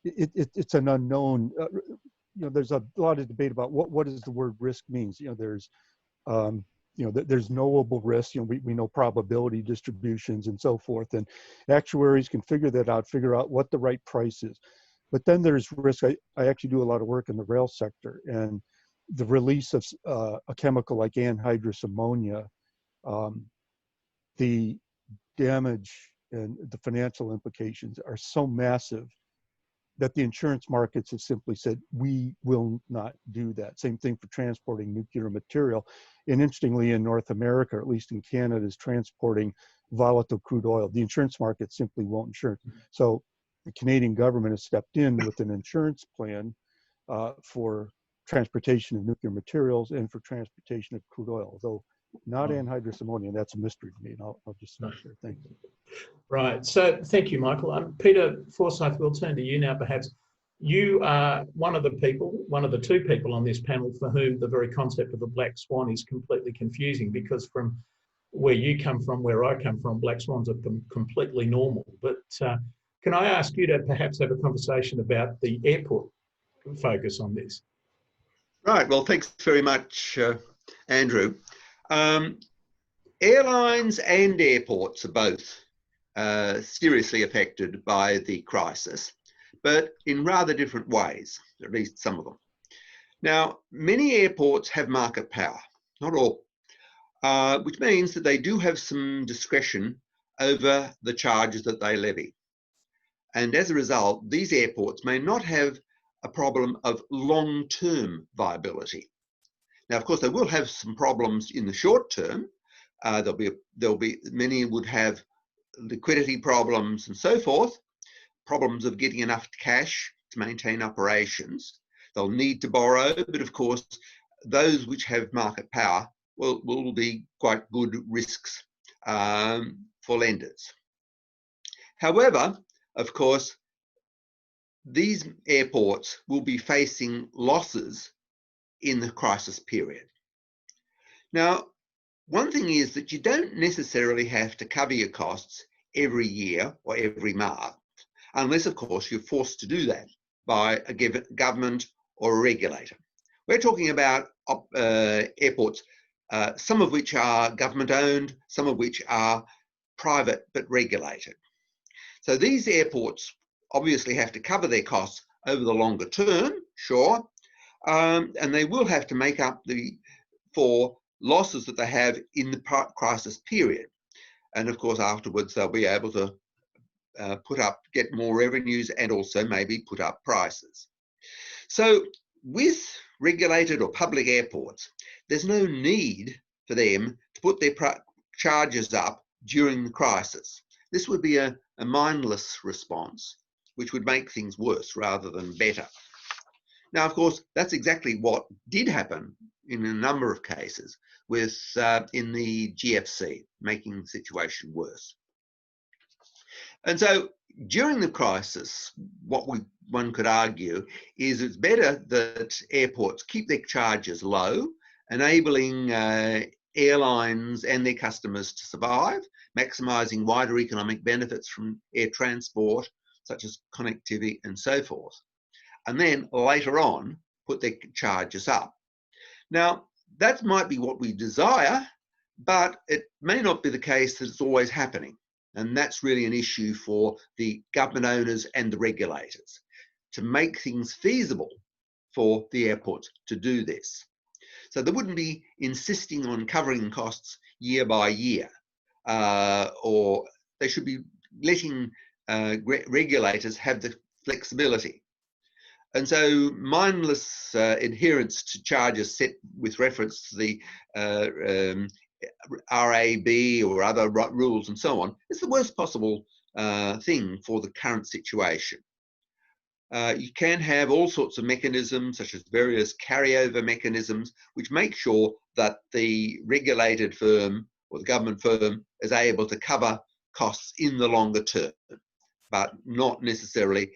it's an unknown. There's a lot of debate about what does the word risk means. There's knowable risk. We know probability distributions and so forth, and actuaries can figure that out, figure out what the right price is. But then there's risk. I actually do a lot of work in the rail sector, and the release of a chemical like anhydrous ammonia, the damage and the financial implications are so massive that the insurance markets have simply said, we will not do that. Same thing for transporting nuclear material. And interestingly, in North America, or at least in Canada, is transporting volatile crude oil. The insurance market simply won't insure. So the Canadian government has stepped in with an insurance plan for transportation of nuclear materials and for transportation of crude oil, though not anhydrous ammonia. That's a mystery to me, and I'll just stop there. Thank you. Right. So thank you, Michael. Peter Forsyth, we'll turn to you now, perhaps. You are one of the two people on this panel for whom the very concept of a black swan is completely confusing, because from where you come from, where I come from, black swans are completely normal. But can I ask you to perhaps have a conversation about the airport focus on this? Right. Well, thanks very much, Andrew. Airlines and airports are both seriously affected by the crisis, but in rather different ways, at least some of them. Now, many airports have market power, not all, which means that they do have some discretion over the charges that they levy. And as a result, these airports may not have a problem of long-term viability. Now, of course, they will have some problems in the short term. There'll be many would have liquidity problems and so forth, problems of getting enough cash to maintain operations. They'll need to borrow, but of course, those which have market power will be quite good risks for lenders. However, of course, these airports will be facing losses in the crisis period. Now, one thing is that you don't necessarily have to cover your costs every year or every month, unless, of course, you're forced to do that by a government or a regulator. We're talking about airports, some of which are government-owned, some of which are private but regulated. So these airports obviously have to cover their costs over the longer term, sure, and they will have to make up for losses that they have in the crisis period. And of course, afterwards, they'll be able to get more revenues and also maybe put up prices. So with regulated or public airports, there's no need for them to put their charges up during the crisis. This would be a mindless response, which would make things worse rather than better. Now, of course, that's exactly what did happen in a number of cases with in the GFC, making the situation worse. And so during the crisis, what one could argue is it's better that airports keep their charges low, enabling airlines and their customers to survive, maximising wider economic benefits from air transport, such as connectivity and so forth. And then later on, put their charges up. Now, that might be what we desire, but it may not be the case that it's always happening. And that's really an issue for the government owners and the regulators, to make things feasible for the airports to do this. So they wouldn't be insisting on covering costs year by year, or they should be letting regulators have the flexibility. And so mindless adherence to charges set with reference to the RAB or other rules and so on is the worst possible thing for the current situation. You can have all sorts of mechanisms, such as various carryover mechanisms, which make sure that the regulated firm or the government firm is able to cover costs in the longer term, but not necessarily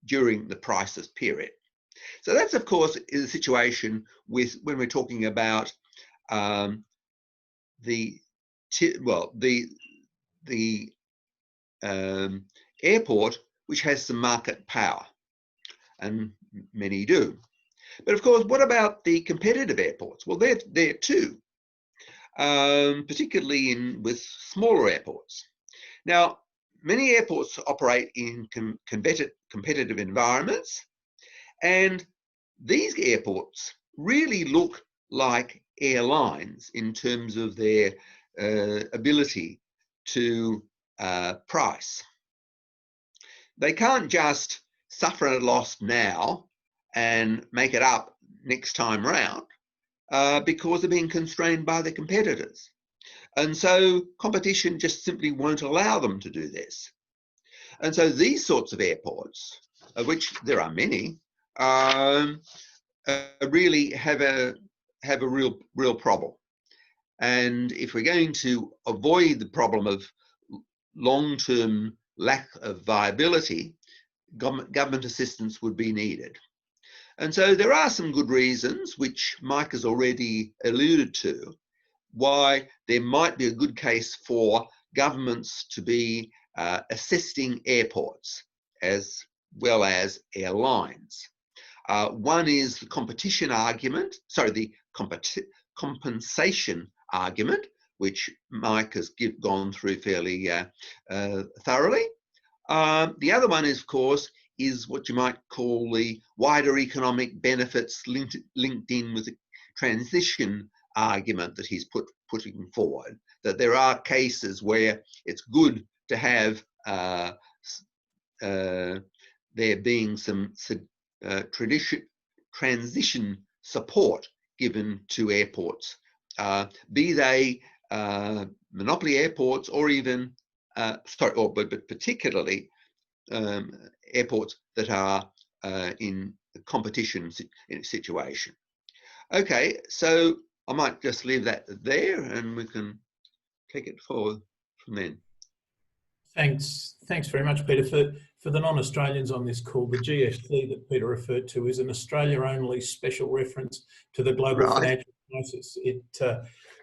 during the crisis period. So that's, of course, is a situation with when we're talking about the airport, which has some market power, and many do. But of course, what about the competitive airports? Well, they're there too, particularly with smaller airports. Now, many airports operate in competitive environments, and these airports really look like airlines in terms of their ability to price. They can't just suffer a loss now and make it up next time round because they're being constrained by their competitors. And so competition just simply won't allow them to do this. And so these sorts of airports, of which there are many, really have a real problem. And if we're going to avoid the problem of long-term lack of viability, government assistance would be needed. And so there are some good reasons, which Mike has already alluded to, why there might be a good case for governments to be assisting airports as well as airlines. One is the competition argument, the compensation argument, which Mike has gone through fairly thoroughly. The other one, of course, is what you might call the wider economic benefits linked in with the transition argument that he's putting forward, that there are cases where it's good to have there being some transition support given to airports, be they monopoly airports or even, but particularly airports that are in the competition situation. Okay, so I might just leave that there and we can take it forward from then. Thanks very much, Peter. For the non-Australians on this call, the GFC that Peter referred to is an Australia-only special reference to the global financial crisis. It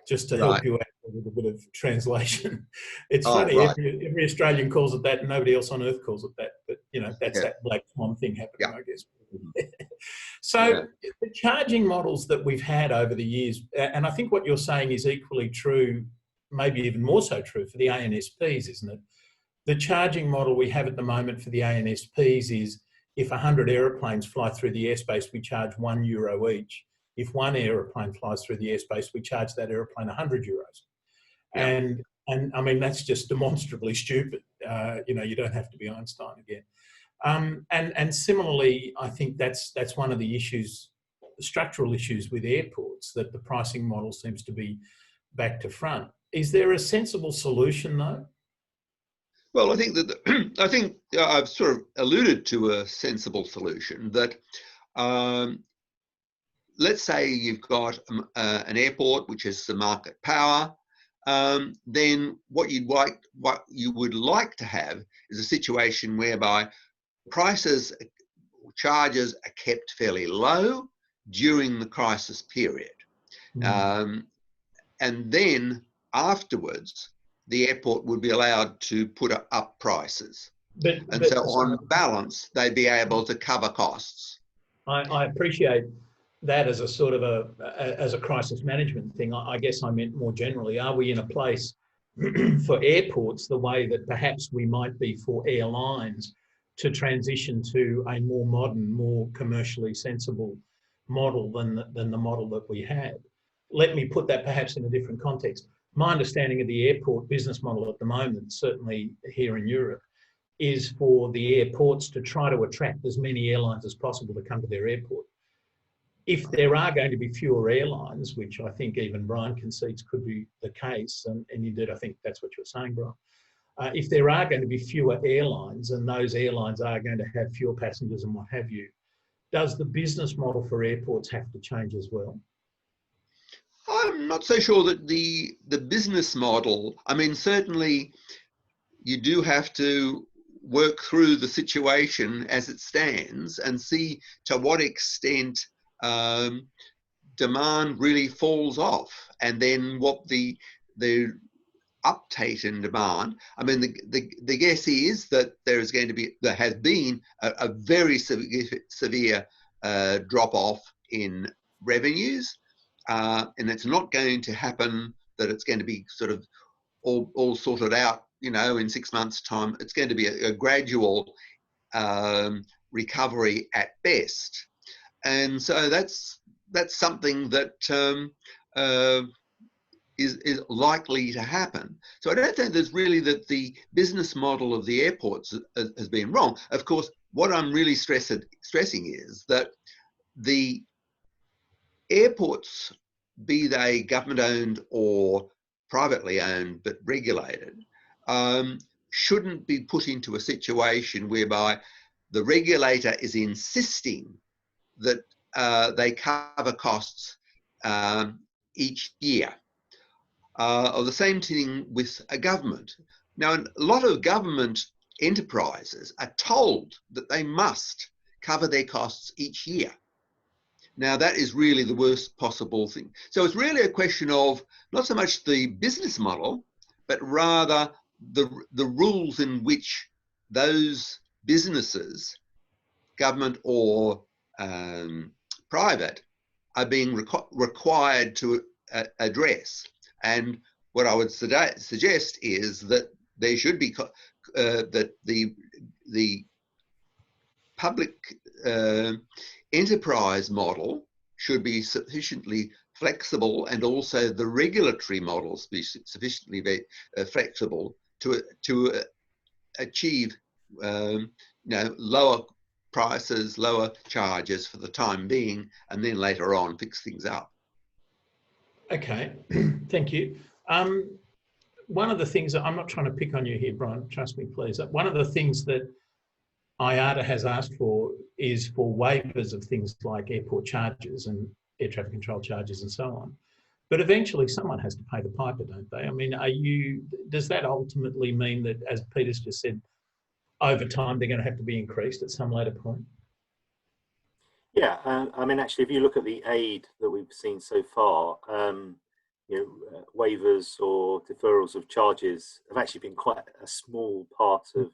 just to help you out with a bit of translation. It's funny, every Australian calls it that and nobody else on earth calls it that, but you know, that's that black swan thing happening, I guess. So the charging models that we've had over the years, and I think what you're saying is equally true, maybe even more so true for the ANSPs, isn't it? The charging model we have at the moment for the ANSPs is if 100 aeroplanes fly through the airspace, we charge €1 each. If one aeroplane flies through the airspace, we charge that aeroplane €100. Yeah. And I mean, that's just demonstrably stupid. You know, you don't have to be Einstein again. And similarly, I think that's one of the issues, the structural issues with airports, that the pricing model seems to be back to front. Is there a sensible solution though? Well, I think that I think I've sort of alluded to a sensible solution that, let's say you've got an airport which is the market power. Then what you would like to have is a situation whereby prices, charges are kept fairly low during the crisis period, and then afterwards, the airport would be allowed to put up prices. So on balance, they'd be able to cover costs. I appreciate that as a sort of a crisis management thing. I guess I meant more generally, are we in a place for airports the way that perhaps we might be for airlines to transition to a more modern, more commercially sensible model than the model that we had? Let me put that perhaps in a different context. My understanding of the airport business model at the moment, certainly here in Europe, is for the airports to try to attract as many airlines as possible to come to their airport. If there are going to be fewer airlines, which I think even Bryan concedes could be the case, and indeed I think that's what you're saying, Bryan, if there are going to be fewer airlines and those airlines are going to have fewer passengers and what have you, does the business model for airports have to change as well? I'm not so sure that the business model, I mean, certainly you do have to work through the situation as it stands and see to what extent demand really falls off, and then what the uptake in demand. I mean, the guess is that there has been a very severe drop off in revenues. And it's not going to happen that it's going to be sort of all sorted out, you know, in 6 months' time. It's going to be a gradual recovery at best. And so that's something that is likely to happen. So I don't think there's really that the business model of the airports has been wrong. Of course, what I'm really stressing is that the airports, be they government-owned or privately owned but regulated, shouldn't be put into a situation whereby the regulator is insisting that they cover costs each year. Or the same thing with a government. Now, a lot of government enterprises are told that they must cover their costs each year. Now, that is really the worst possible thing. So it's really a question of not so much the business model, but rather the rules in which those businesses, government or private, are being required to address. And what I would suggest is that there should be that the public enterprise model should be sufficiently flexible, and also the regulatory models be sufficiently flexible to achieve lower prices, lower charges for the time being, and then later on fix things up. Okay, thank you. One of the things that I'm not trying to pick on you here, Bryan, trust me, please. One of the things that IATA has asked for is for waivers of things like airport charges and air traffic control charges and so on. But eventually someone has to pay the piper, don't they? I mean, does that ultimately mean that, as Peter's just said, over time they're going to have to be increased at some later point? Yeah, I mean, actually, if you look at the aid that we've seen so far, waivers or deferrals of charges have actually been quite a small part of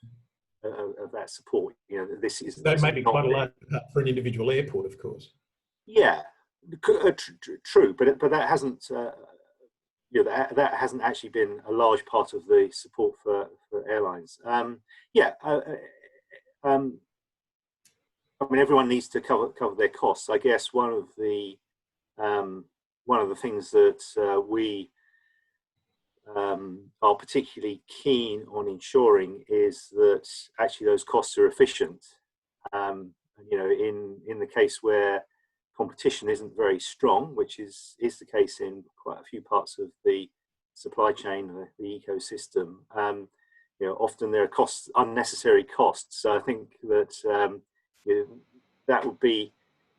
that support. This is that may be quite a large cut for an individual airport, of course. Yeah, true, but that hasn't that hasn't actually been a large part of the support for airlines. I mean, everyone needs to cover their costs. I guess one of the things that we are particularly keen on ensuring is that actually those costs are efficient. In the case where competition isn't very strong, which is the case in quite a few parts of the supply chain, the ecosystem, often there are unnecessary costs. So I think that that would be,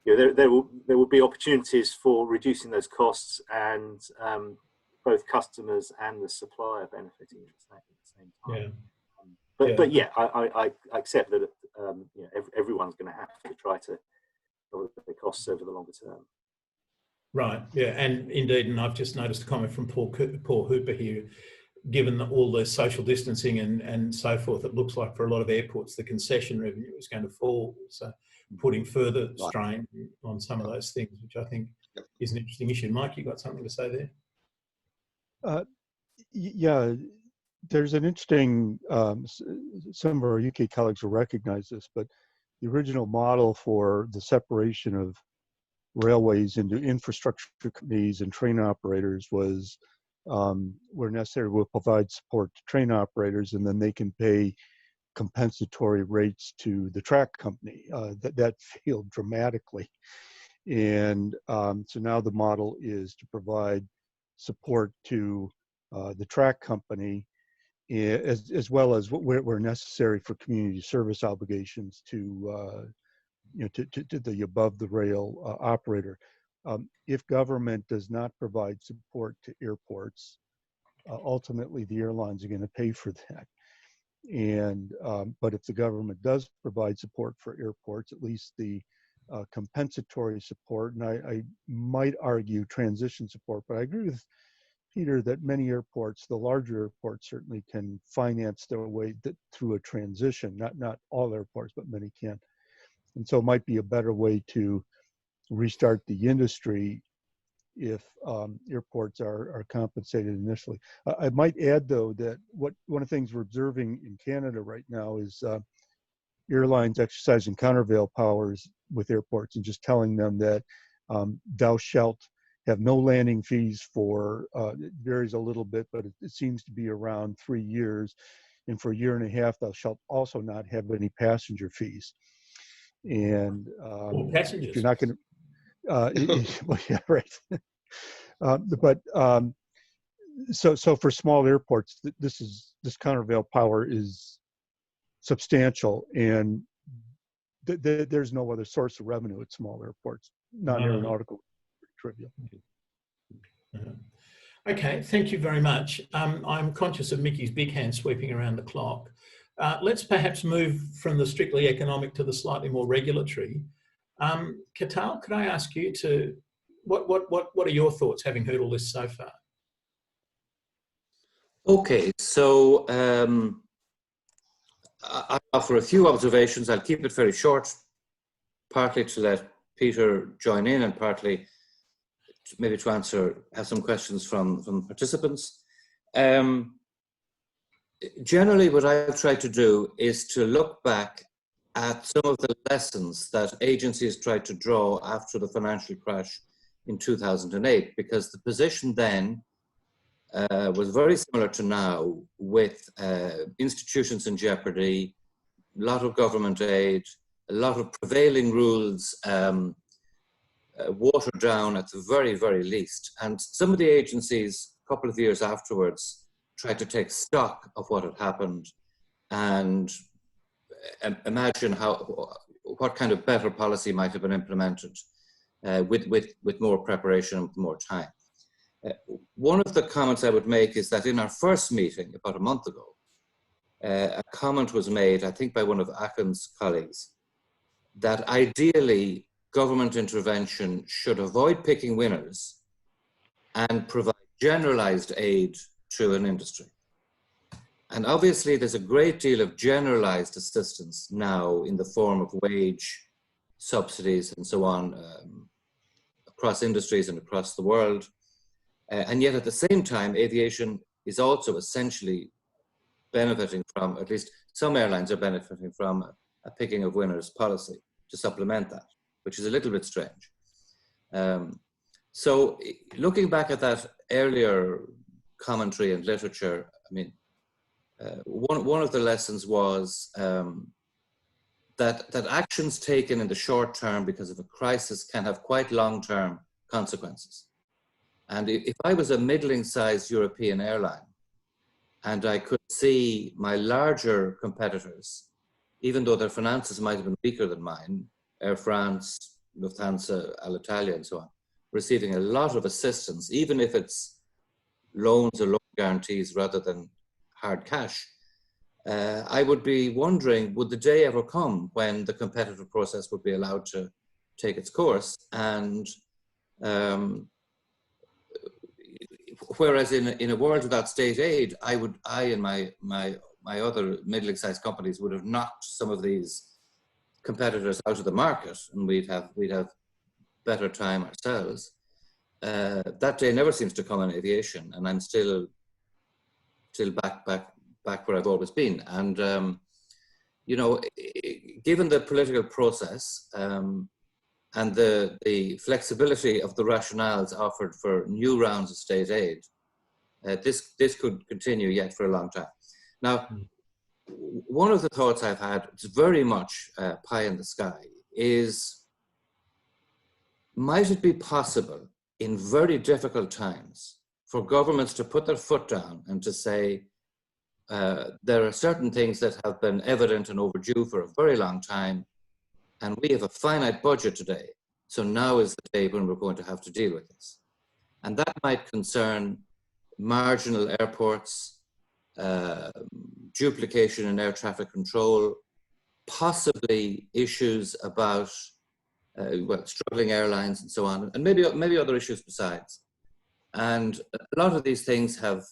there will be opportunities for reducing those costs, and both customers and the supplier benefiting at the same time. Yeah. I accept that everyone's going to have to try to cover the costs over the longer term. Right. Yeah, and indeed, and I've just noticed a comment from Paul Hooper here. Given all the social distancing and so forth, it looks like for a lot of airports the concession revenue is going to fall. So putting further strain on some of those things, which I think is an interesting issue. Mike, you got something to say there? Yeah, there's an interesting, some of our UK colleagues will recognize this, but the original model for the separation of railways into infrastructure companies and train operators was, where necessary, we'll provide support to train operators, and then they can pay compensatory rates to the track company. That failed dramatically. And so now the model is to provide support to the track company, as well as where necessary for community service obligations to the above the rail operator. If government does not provide support to airports, ultimately the airlines are going to pay for that. And but if the government does provide support for airports, at least the compensatory support, and I might argue transition support, but I agree with Peter that many airports, the larger airports, certainly can finance their way through a transition. Not all airports, but many can. And so it might be a better way to restart the industry if airports are compensated initially. I might add, though, that one of the things we're observing in Canada right now is airlines exercising countervail powers with airports and just telling them that thou shalt have no landing fees for, it varies a little bit, but it seems to be around 3 years. And for a year and a half, thou shalt also not have any passenger fees. And passengers. If you're not going to, well, yeah, right. So for small airports, this countervail power is substantial, and there's no other source of revenue at small airports. Non-aeronautical, trivial. Okay, thank you very much. I'm conscious of Mickey's big hand sweeping around the clock. Let's perhaps move from the strictly economic to the slightly more regulatory. Cathal, could I ask you to, what are your thoughts, having heard all this so far? Okay, so I'll offer a few observations. I'll keep it very short, partly to let Peter join in and partly maybe to have some questions from participants. Generally, what I've tried to do is to look back at some of the lessons that agencies tried to draw after the financial crash in 2008, because the position then was very similar to now, with institutions in jeopardy, a lot of government aid, a lot of prevailing rules watered down at the very, very least. And some of the agencies, a couple of years afterwards, tried to take stock of what had happened and imagine what kind of better policy might have been implemented with more preparation and more time. One of the comments I would make is that in our first meeting about a month ago, a comment was made, I think by one of Akin's colleagues, that ideally government intervention should avoid picking winners and provide generalized aid to an industry. And obviously there's a great deal of generalized assistance now in the form of wage subsidies and so on across industries and across the world. And yet at the same time, aviation is also essentially benefiting from, at least some airlines are benefiting from a picking of winners policy to supplement that, which is a little bit strange. So looking back at that earlier commentary and literature, I mean, one of the lessons was that actions taken in the short term because of a crisis can have quite long-term consequences. And if I was a middling-sized European airline and I could see my larger competitors, even though their finances might have been weaker than mine, Air France, Lufthansa, Alitalia and so on, receiving a lot of assistance, even if it's loans or loan guarantees rather than hard cash, I would be wondering, would the day ever come when the competitive process would be allowed to take its course? And whereas in a world without state aid, I and my other middling-sized companies would have knocked some of these competitors out of the market, and we'd have better time ourselves. That day never seems to come in aviation, and I'm still back where I've always been. And you know, given the political process and the flexibility of the rationales offered for new rounds of state aid, this could continue yet for a long time. Now, one of the thoughts I've had, it's very much pie in the sky, is might it be possible in very difficult times for governments to put their foot down and to say, there are certain things that have been evident and overdue for a very long time, and we have a finite budget today, so now is the day when we're going to have to deal with this. And that might concern marginal airports, duplication in air traffic control, possibly issues about well, struggling airlines and so on, and maybe other issues besides. And a lot of these things have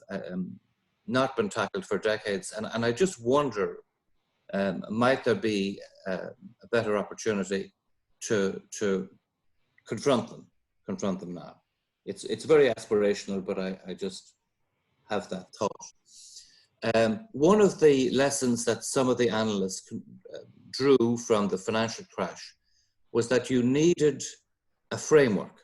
not been tackled for decades, and I just wonder, might there be a better opportunity to confront them now? It's very aspirational, but I just have that thought. One of the lessons that some of the analysts drew from the financial crash was that you needed a framework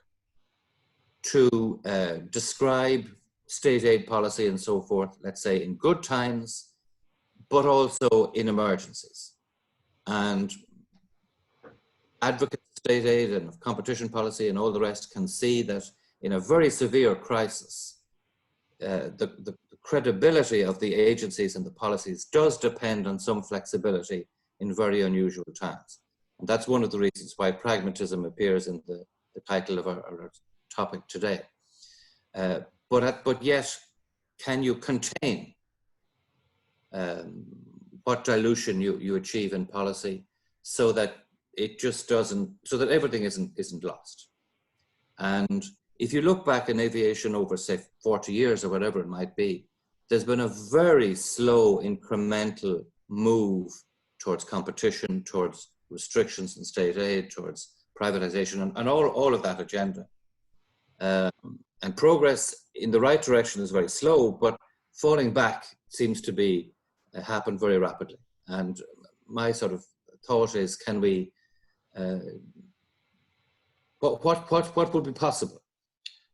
to describe state aid policy and so forth, let's say in good times, but also in emergencies. And advocates of state aid and of competition policy and all the rest can see that in a very severe crisis, the credibility of the agencies and the policies does depend on some flexibility in very unusual times. And that's one of the reasons why pragmatism appears in the title of our topic today. But yet, can you contain what dilution you achieve in policy so that it just doesn't, so that everything isn't lost? And if you look back in aviation over, say, 40 years or whatever it might be, there's been a very slow incremental move towards competition, towards restrictions in state aid, towards privatization, and all of that agenda. And progress in the right direction is very slow, but falling back seems to be happen very rapidly. And my sort of thought is, can we, what would be possible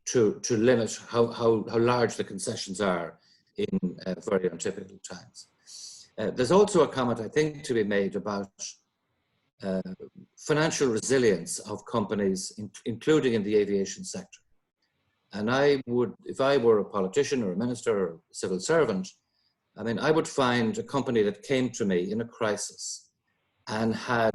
to limit how large the concessions are in very untypical times? There's also a comment, I think, to be made about financial resilience of companies, including in the aviation sector. And I would, if I were a politician or a minister or a civil servant, I mean, I would find a company that came to me in a crisis and had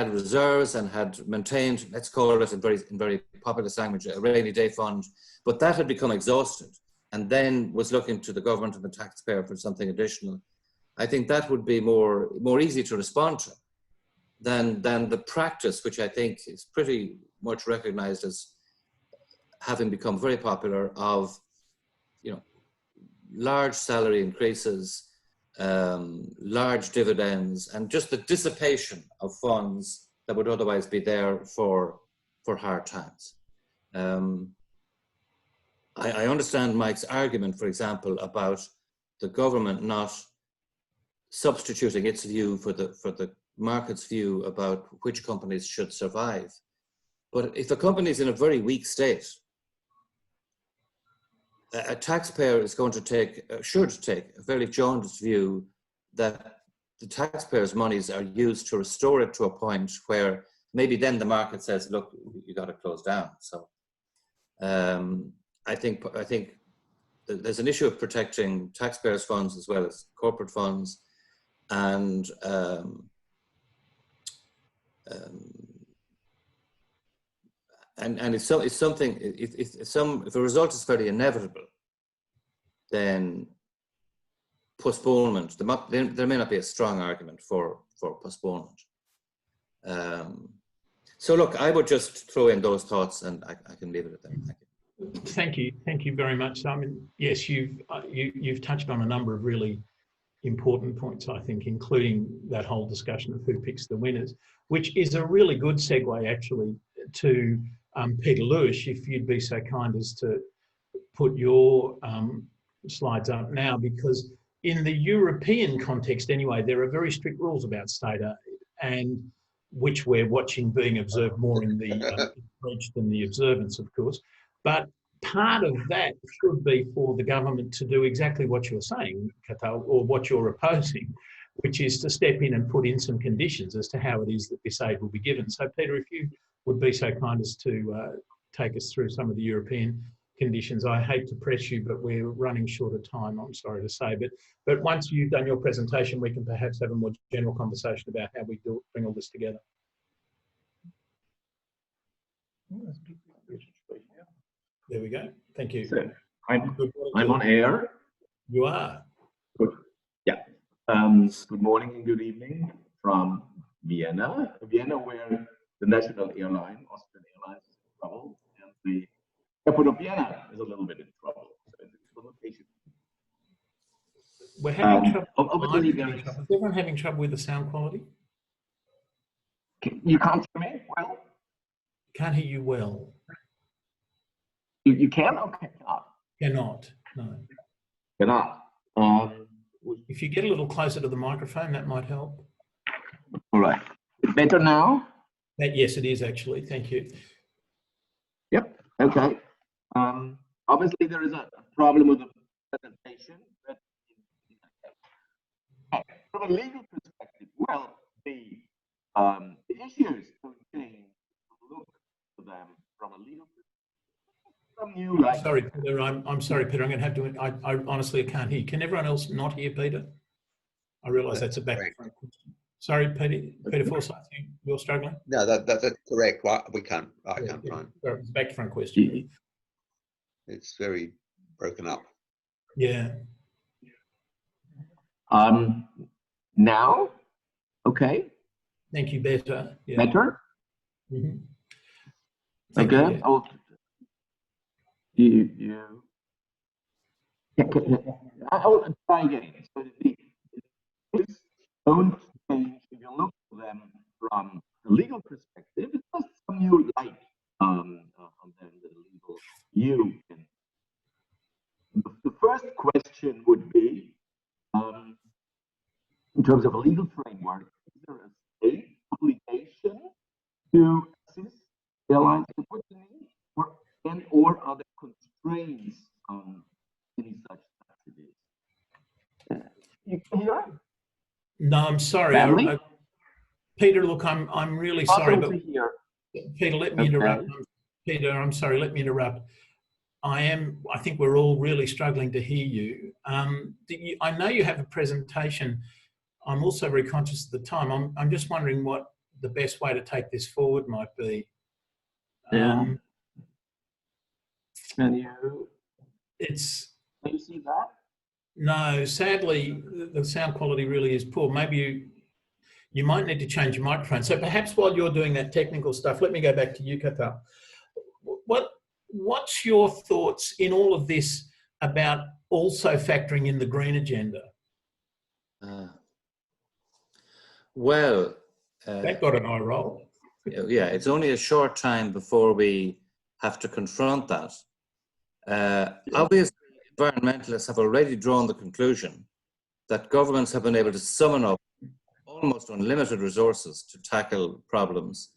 reserves and had maintained, let's call it in very populist language, a rainy day fund, but that had become exhausted and then was looking to the government and the taxpayer for something additional, I think that would be more easy to respond to than the practice, which I think is pretty much recognized as having become very popular, of, you know, large salary increases, large dividends, and just the dissipation of funds that would otherwise be there for hard times. I understand Mike's argument, for example, about the government not substituting its view for the market's view about which companies should survive. But if a company is in a very weak state, a taxpayer is going to should take a fairly jaundiced view that the taxpayers' monies are used to restore it to a point where maybe then the market says, look, you got to close down. So I think there's an issue of protecting taxpayers' funds as well as corporate funds, and if something, if a result is fairly inevitable, then postponement, there may not be a strong argument for postponement. So look, I would just throw in those thoughts, and I can leave it at that. Thank you. Thank you very much, Simon. Yes, you've touched on a number of really important points, I think, including that whole discussion of who picks the winners, which is a really good segue actually to Peter Lewisch, if you'd be so kind as to put your slides up now, because in the European context anyway, there are very strict rules about state aid, and which we're watching being observed more in the breach than the observance, of course. But part of that should be for the government to do exactly what you're saying, Cathal, or what you're opposing, which is to step in and put in some conditions as to how it is that this aid will be given. So Peter, if you would be so kind as to take us through some of the European conditions. I hate to press you, but we're running short of time, I'm sorry to say. But once you've done your presentation, we can perhaps have a more general conversation about how we bring all this together. There we go. Thank you. So I'm on air. You are. Good. Yeah. Good morning and good evening from Vienna. Vienna, where the national airline, Austrian Airlines, is in trouble, and the airport of Vienna is a little bit in trouble. So it's a location. We're having trouble. Obviously, is everyone having trouble with the sound quality? You can't hear me well? Can't hear you well. You can? Okay. Cannot, no. Cannot. If you get a little closer to the microphone, that might help. All right. Better now? Yes, it is actually. Thank you. Yep. Okay. Obviously, there is a problem with the presentation. But from a legal perspective, well, the issues to change, look to them from a legal perspective. Sorry, Peter. I'm sorry, Peter. I'm going to have to. I honestly can't hear. Can everyone else not hear Peter? I realise that's a back front question. Sorry, Peter Forsyth, you're struggling. No, that's correct. We can't. I can't find. It's a back front question. It's very broken up. Yeah. Now, okay. Thank you. Better. Yeah. Better. Mm-hmm. Okay. Oh. I'll try again. So this don't change. If you look at them from a legal perspective, it's just some new light on the legal view. The first question would be, in terms of a legal framework, is there a state obligation to assist airlines in opportunity, or are there constraints on any such subsidies? You can hear? No, I'm sorry. Peter, look, I'm really sorry, but Peter, let me interrupt. Peter, I'm sorry, let me interrupt. I think we're all really struggling to hear you. I know you have a presentation. I'm also very conscious of the time. I'm just wondering what the best way to take this forward might be. Can you see that? No, sadly, the sound quality really is poor. Maybe you might need to change your microphone. So perhaps while you're doing that technical stuff, let me go back to you, Cathal. What's your thoughts in all of this about also factoring in the green agenda? That got an eye roll. Yeah, it's only a short time before we have to confront that. Obviously, environmentalists have already drawn the conclusion that governments have been able to summon up almost unlimited resources to tackle problems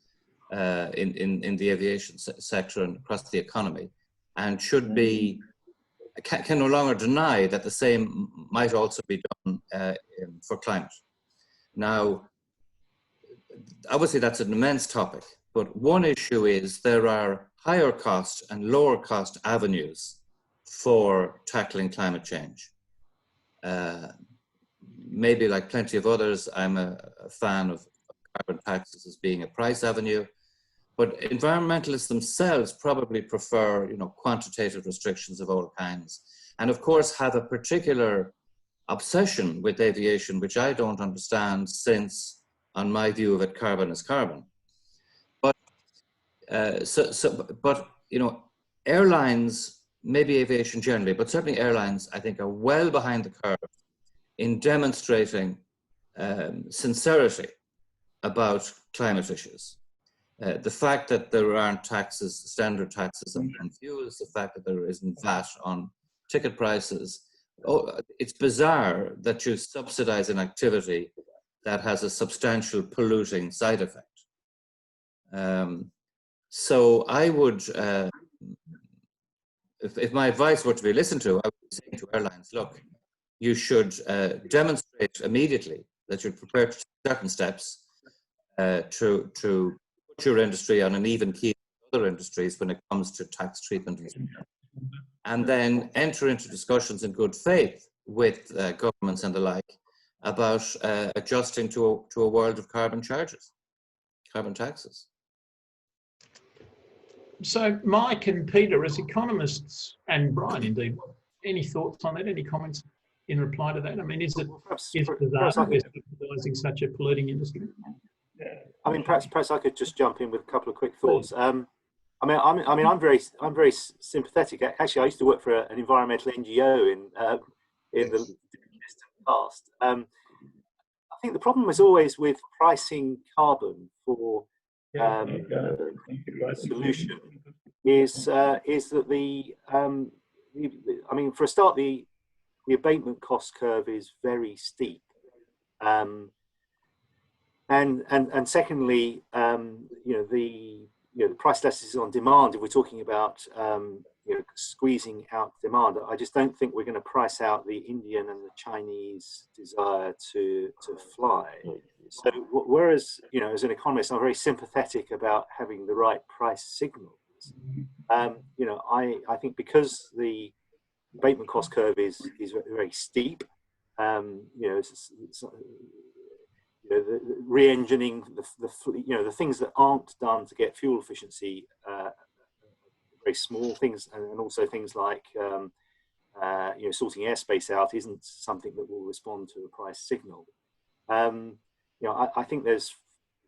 in the aviation sector and across the economy, and should be, can no longer deny that the same might also be done for climate. Now, obviously that's an immense topic, but one issue is there are higher cost and lower cost avenues for tackling climate change. Maybe like plenty of others, I'm a fan of carbon taxes as being a price avenue, but environmentalists themselves probably prefer, quantitative restrictions of all kinds, and of course have a particular obsession with aviation, which I don't understand, since, on my view of it, carbon is carbon. But airlines, maybe aviation generally, but certainly airlines, I think, are well behind the curve in demonstrating sincerity about climate issues. The fact that there aren't taxes, standard taxes on fuels, the fact that there isn't VAT on ticket prices, it's bizarre that you subsidize an activity that has a substantial polluting side effect. So I would, if my advice were to be listened to, I would be saying to airlines, look, you should demonstrate immediately that you're prepared to take certain steps to put your industry on an even keel with other industries when it comes to tax treatment, and then enter into discussions in good faith with governments and the like about adjusting to a world of carbon charges, carbon taxes. So Mike and Peter, as economists, and Bryan indeed, any thoughts on that? Any comments in reply to that? I mean, is it bizarre that we're subsidising such a polluting industry? I mean, perhaps I could just jump in with a couple of quick thoughts. I'm very sympathetic. Actually, I used to work for an environmental NGO in the distant past. I think the problem is always with pricing carbon for solution is that for a start, the abatement cost curve is very steep, and secondly, the price elasticity on demand. If we're talking about squeezing out demand, I just don't think we're going to price out the Indian and the Chinese desire to fly. So whereas as an economist, I'm very sympathetic about having the right price signals. I think because the abatement cost curve is very steep, the re-engineering the things that aren't done to get fuel efficiency, very small things, and also things like sorting airspace out isn't something that will respond to a price signal. I think there's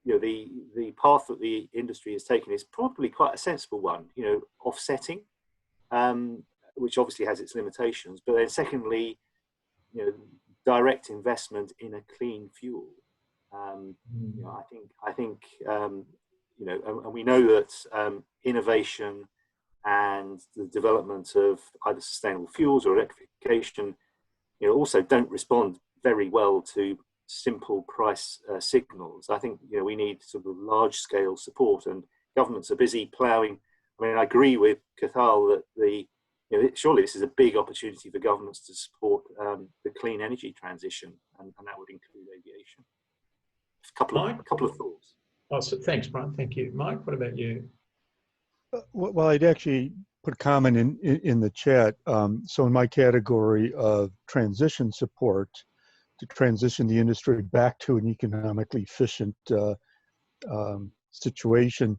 the path that the industry has taken is probably quite a sensible one. Offsetting, which obviously has its limitations, but then secondly, direct investment in a clean fuel. I think and we know that innovation and the development of either sustainable fuels or electrification, also don't respond very well to simple price signals. I think we need sort of large-scale support, and governments are busy ploughing. I mean, I agree with Cathal that surely this is a big opportunity for governments to support the clean energy transition, and that would include aviation. A couple of thoughts. Oh, so thanks, Bryan. Thank you, Mike. What about you? Well, I'd actually put a comment in the chat. So in my category of transition support, to transition the industry back to an economically efficient situation,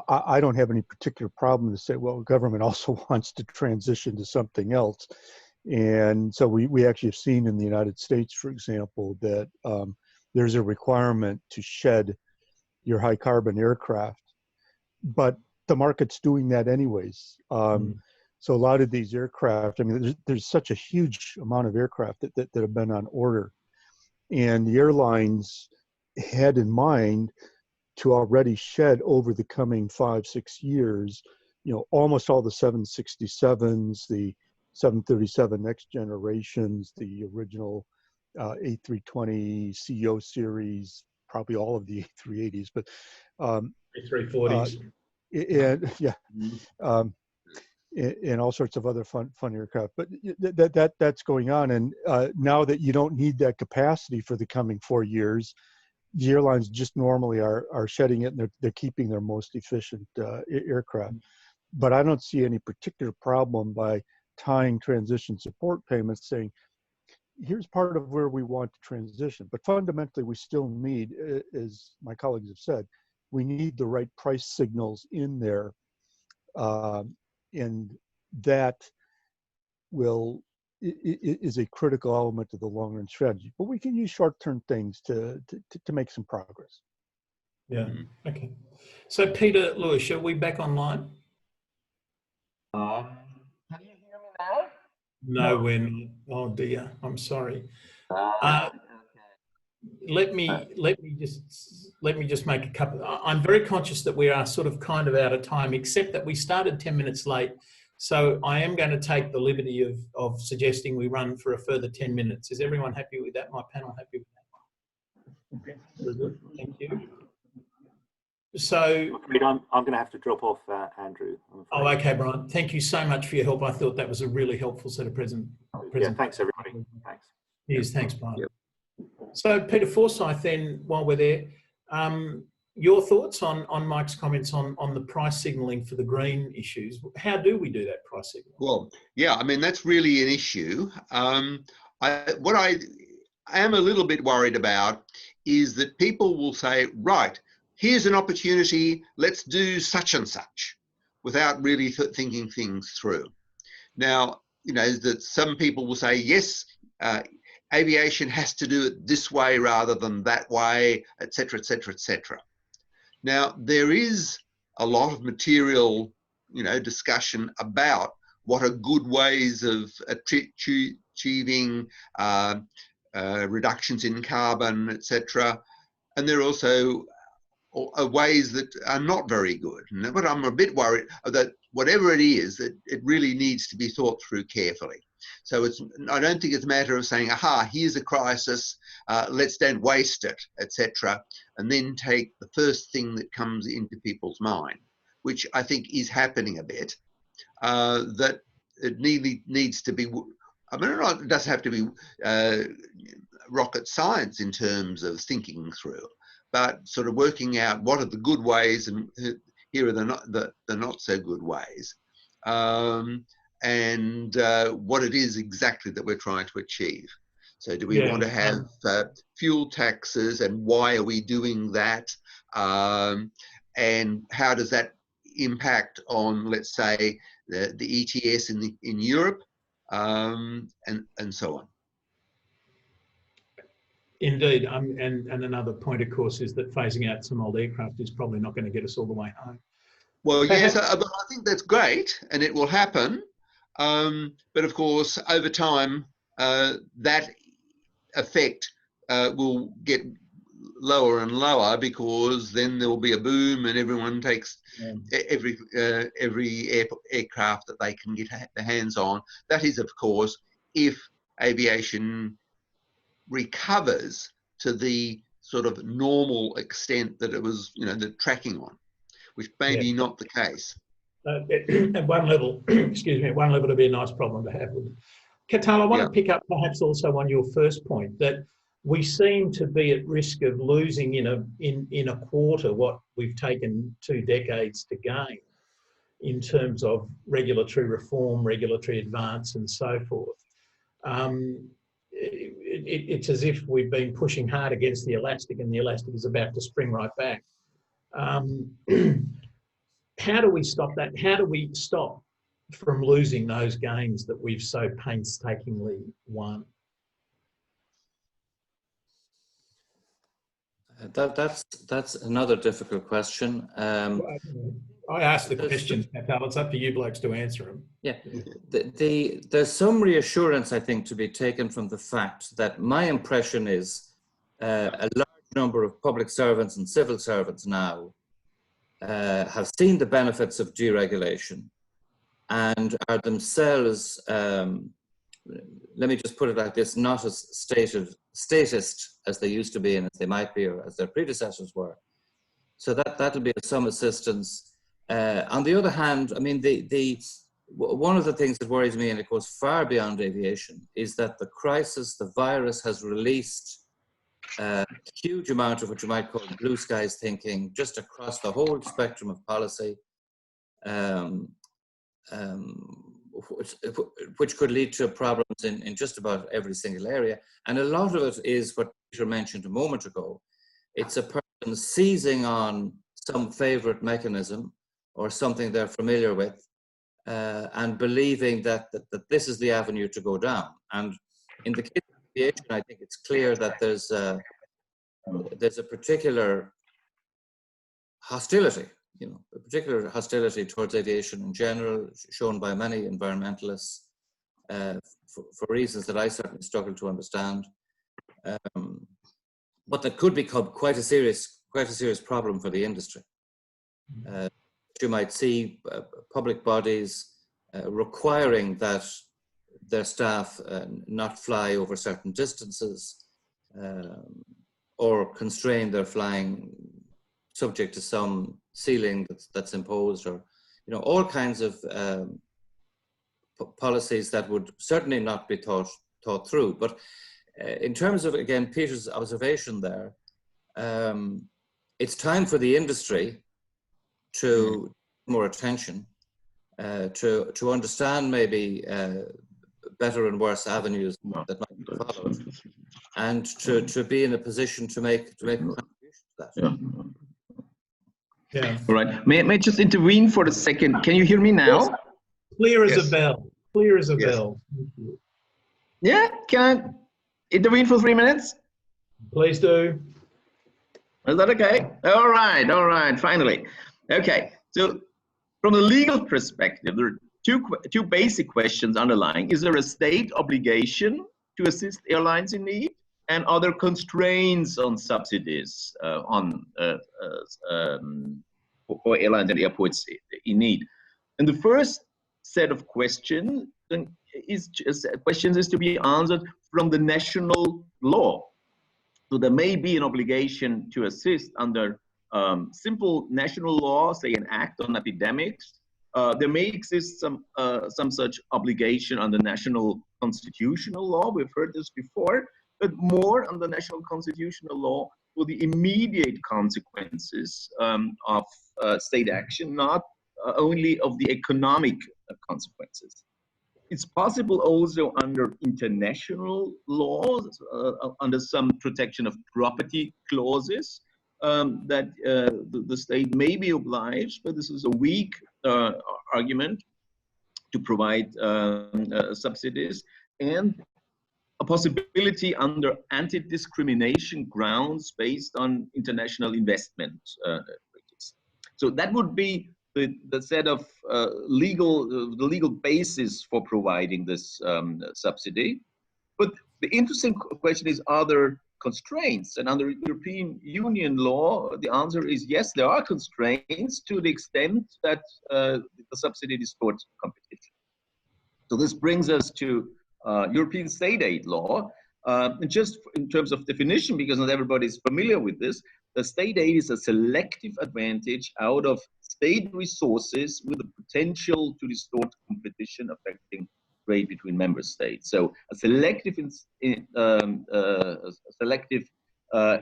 I don't have any particular problem to say, well, government also wants to transition to something else. And so we actually have seen in the United States, for example, that there's a requirement to shed your high carbon aircraft, but the market's doing that anyways. So a lot of these aircraft, I mean, there's such a huge amount of aircraft that have been on order, and the airlines had in mind to already shed over the coming 5-6 years, almost all the 767s, the 737 next generations, the original A320 CEO series, probably all of the A380s, but A340s. And yeah, and all sorts of other fun aircraft. But that's going on, and now that you don't need that capacity for the coming 4 years, the airlines just normally are shedding it, and they're keeping their most efficient aircraft. But I don't see any particular problem by tying transition support payments, saying, here's part of where we want to transition. But fundamentally, we still need, as my colleagues have said, we need the right price signals in there, and that is a critical element of the long-run strategy. But we can use short-term things to make some progress. Yeah. Okay. So Peter Lewisch, are we back online? Can you hear me now? No, we're not. Oh dear. I'm sorry. Okay. Let me just make a couple. I'm very conscious that we are sort of kind of out of time, except that we started 10 minutes late. So I am going to take the liberty of suggesting we run for a further 10 minutes. Is everyone happy with that? My panel happy with that? Okay. Very good. Thank you. So I'm going to have to drop off, Andrew. Oh, okay, Brian. Thank you so much for your help. I thought that was a really helpful set of Yeah, thanks everybody. Thanks. Yes, thanks, Brian. Yep. So Peter Forsyth, then, while we're there, your thoughts on Mike's comments on the price signalling for the green issues. How do we do that price signaling? Well, yeah, I mean, that's really an issue. What I am a little bit worried about is that people will say, right, here's an opportunity, let's do such and such, without really thinking things through. Now, that some people will say, yes, aviation has to do it this way rather than that way, et cetera, et cetera, et cetera. Now, there is a lot of material, discussion about what are good ways of achieving reductions in carbon, et cetera. And there are also ways that are not very good. But I'm a bit worried that whatever it is, that it really needs to be thought through carefully. So I don't think it's a matter of saying, aha, here's a crisis, let's don't waste it, etc., and then take the first thing that comes into people's mind, which I think is happening a bit, that it needs to be, I mean, it doesn't have to be rocket science in terms of thinking through, but sort of working out what are the good ways and here are the not so good ways. And what it is exactly that we're trying to achieve. So do we want to have fuel taxes, and why are we doing that? And how does that impact on, let's say, the ETS in Europe, and so on? Indeed, and another point, of course, is that phasing out some old aircraft is probably not going to get us all the way home. Well, yes, but I think that's great, and it will happen. But of course, over time, that effect will get lower and lower, because then there will be a boom and everyone takes every aircraft that they can get their hands on. That is, of course, if aviation recovers to the sort of normal extent that it was, the tracking on, which may be not the case. At one level, excuse me, at one level it'd be a nice problem to have. Cathal, I want to pick up perhaps also on your first point, that we seem to be at risk of losing in a quarter what we've taken 2 decades to gain. in terms of regulatory reform, regulatory advance, and so forth. It's as if we've been pushing hard against the elastic, and the elastic is about to spring right back. How do we stop that? How do we stop from losing those gains that we've so painstakingly won? That's another difficult question. I asked the questions, Cathal. It's up to you blokes to answer them. Yeah, there's some reassurance, I think, to be taken from the fact that my impression is a large number of public servants and civil servants now have seen the benefits of deregulation and are themselves, let me just put it like this, not as statist as they used to be and as they might be or as their predecessors were. So that'll be of some assistance. On the other hand, I mean, one of the things that worries me, and it goes far beyond aviation, is that the crisis, the virus, has released a huge amount of what you might call blue skies thinking just across the whole spectrum of policy, which could lead to problems in just about every single area. And a lot of it is what Peter mentioned a moment ago. It's a person seizing on some favorite mechanism or something they're familiar with, and believing that this is the avenue to go down. And in the case of aviation, I think it's clear that there's a particular hostility, a particular hostility towards aviation in general, shown by many environmentalists for reasons that I certainly struggle to understand. But that could become quite a serious problem for the industry. You might see public bodies requiring that their staff not fly over certain distances or constrain their flying subject to some ceiling that's imposed, or all kinds of policies that would certainly not be thought through. But in terms of, again, Peter's observation there, it's time for the industry to more attention, to understand maybe better and worse avenues that might be followed, and to be in a position to make a contribution to that. Yeah. All right. May I just intervene for a second? Can you hear me now? Yes. Clear as a bell. Clear as a bell. Yeah. Can I intervene for 3 minutes? Please do. Is that okay? All right. All right. Finally. Okay. So from a legal perspective, there are two basic questions underlying. Is there a state obligation to assist airlines in need? And other constraints on subsidies for airlines and airports in need? And the first set of questions is to be answered from the national law. So there may be an obligation to assist under simple national law, say an act on epidemics. There may exist some such obligation under national constitutional law. We've heard this before, but more under national constitutional law for the immediate consequences of state action, not only of the economic consequences. It's possible also under international laws, under some protection of property clauses, that the state may be obliged, but this is a weak argument to provide subsidies, and a possibility under anti-discrimination grounds based on international investment treaties. So that would be the set of the legal basis for providing this subsidy. But the interesting question is, are there constraints? And under European Union law, the answer is yes, there are constraints to the extent that the subsidy distorts competition. So this brings us to European state aid law. And just in terms of definition, because not everybody is familiar with this, the state aid is a selective advantage out of state resources with the potential to distort competition affecting trade between member states. So a selective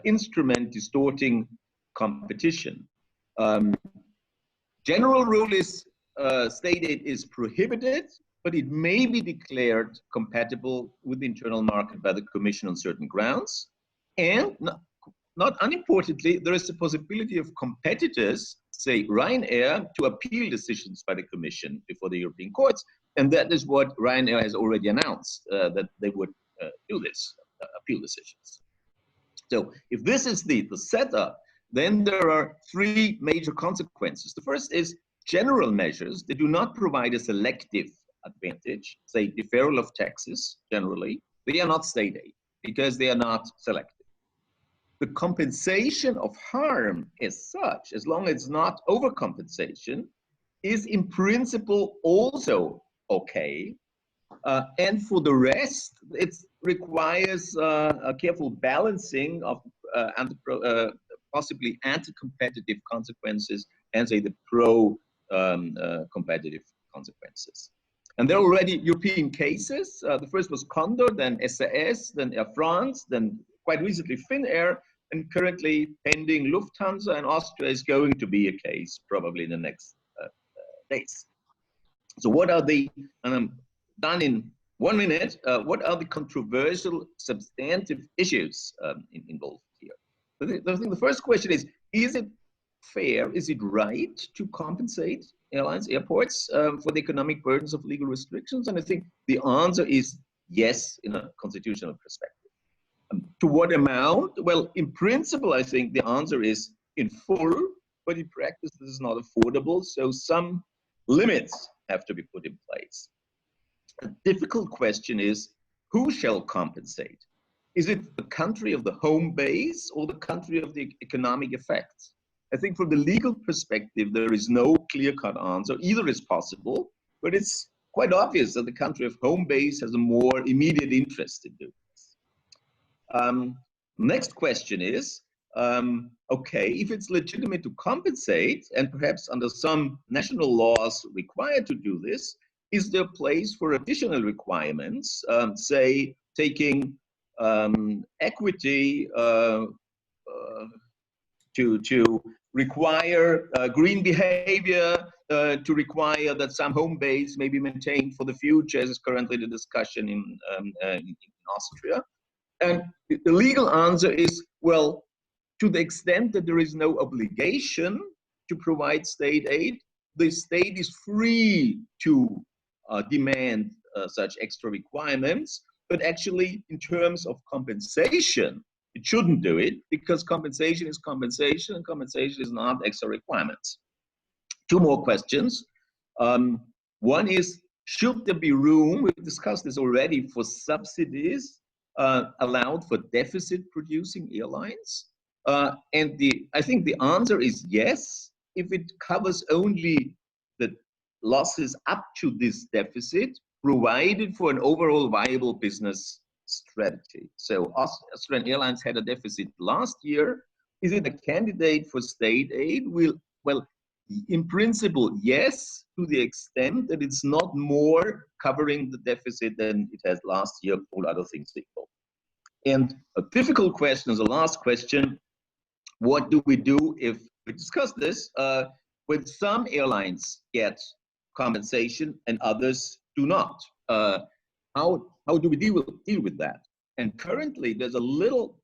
instrument distorting competition. General rule is state aid is prohibited, but it may be declared compatible with the internal market by the Commission on certain grounds. And not unimportantly, there is the possibility of competitors, say Ryanair, to appeal decisions by the Commission before the European courts. And that is what Ryanair has already announced, that they would do this, appeal decisions. So if this is the setup, then there are three major consequences. The first is general measures that do not provide a selective advantage, say deferral of taxes generally. They are not state aid because they are not selective. The compensation of harm as such, as long as it's not overcompensation, is in principle also okay. And for the rest, it requires a careful balancing of possibly anti-competitive consequences and say the pro-competitive consequences. And there are already European cases. The first was Condor, then SAS, then Air France, then quite recently Finnair, and currently pending Lufthansa, and Austria is going to be a case probably in the next days. So what are the, and I'm done in 1 minute, what are the controversial substantive issues involved here? I think the first question is it fair, is it right to compensate airlines, airports for the economic burdens of legal restrictions? And I think the answer is yes in a constitutional perspective. To what amount? Well, in principle, I think the answer is in full, but in practice, this is not affordable. So some limits have to be put in place. A difficult question is, who shall compensate? Is it the country of the home base or the country of the economic effects? I think from the legal perspective, there is no clear-cut answer. Either is possible, but it's quite obvious that the country of home base has a more immediate interest in doing this. Next question is, okay, if it's legitimate to compensate and perhaps under some national laws required to do this, is there a place for additional requirements, say taking equity to require green behavior, to require that some home base may be maintained for the future, as is currently the discussion in Austria. And the legal answer is, well, to the extent that there is no obligation to provide state aid, the state is free to demand such extra requirements, but actually in terms of compensation, it shouldn't do it because compensation is compensation and compensation is not extra requirements. Two more questions. One is, should there be room, we've discussed this already, for subsidies allowed for deficit producing airlines? And I think the answer is yes, if it covers only the losses up to this deficit, provided for an overall viable business strategy. So Austrian Airlines had a deficit last year. Is it a candidate for state aid? Well, in principle, yes, to the extent that it's not more covering the deficit than it has last year, all other things equal. And a difficult question is the last question. What do we do if, we discussed this, when some airlines get compensation and others do not? How do we deal with that? And currently there's a little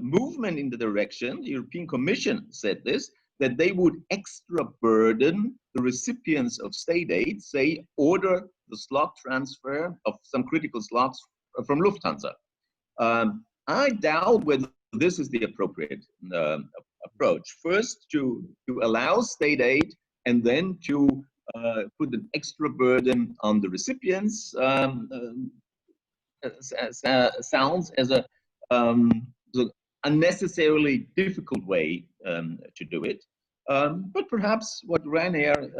movement in the direction, the European Commission said this, that they would extra burden the recipients of state aid, say order the slot transfer of some critical slots from Lufthansa. I doubt whether this is the appropriate approach. First, to allow state aid and then to put an extra burden on the recipients sounds as a unnecessarily difficult way to do it. But perhaps what Ryanair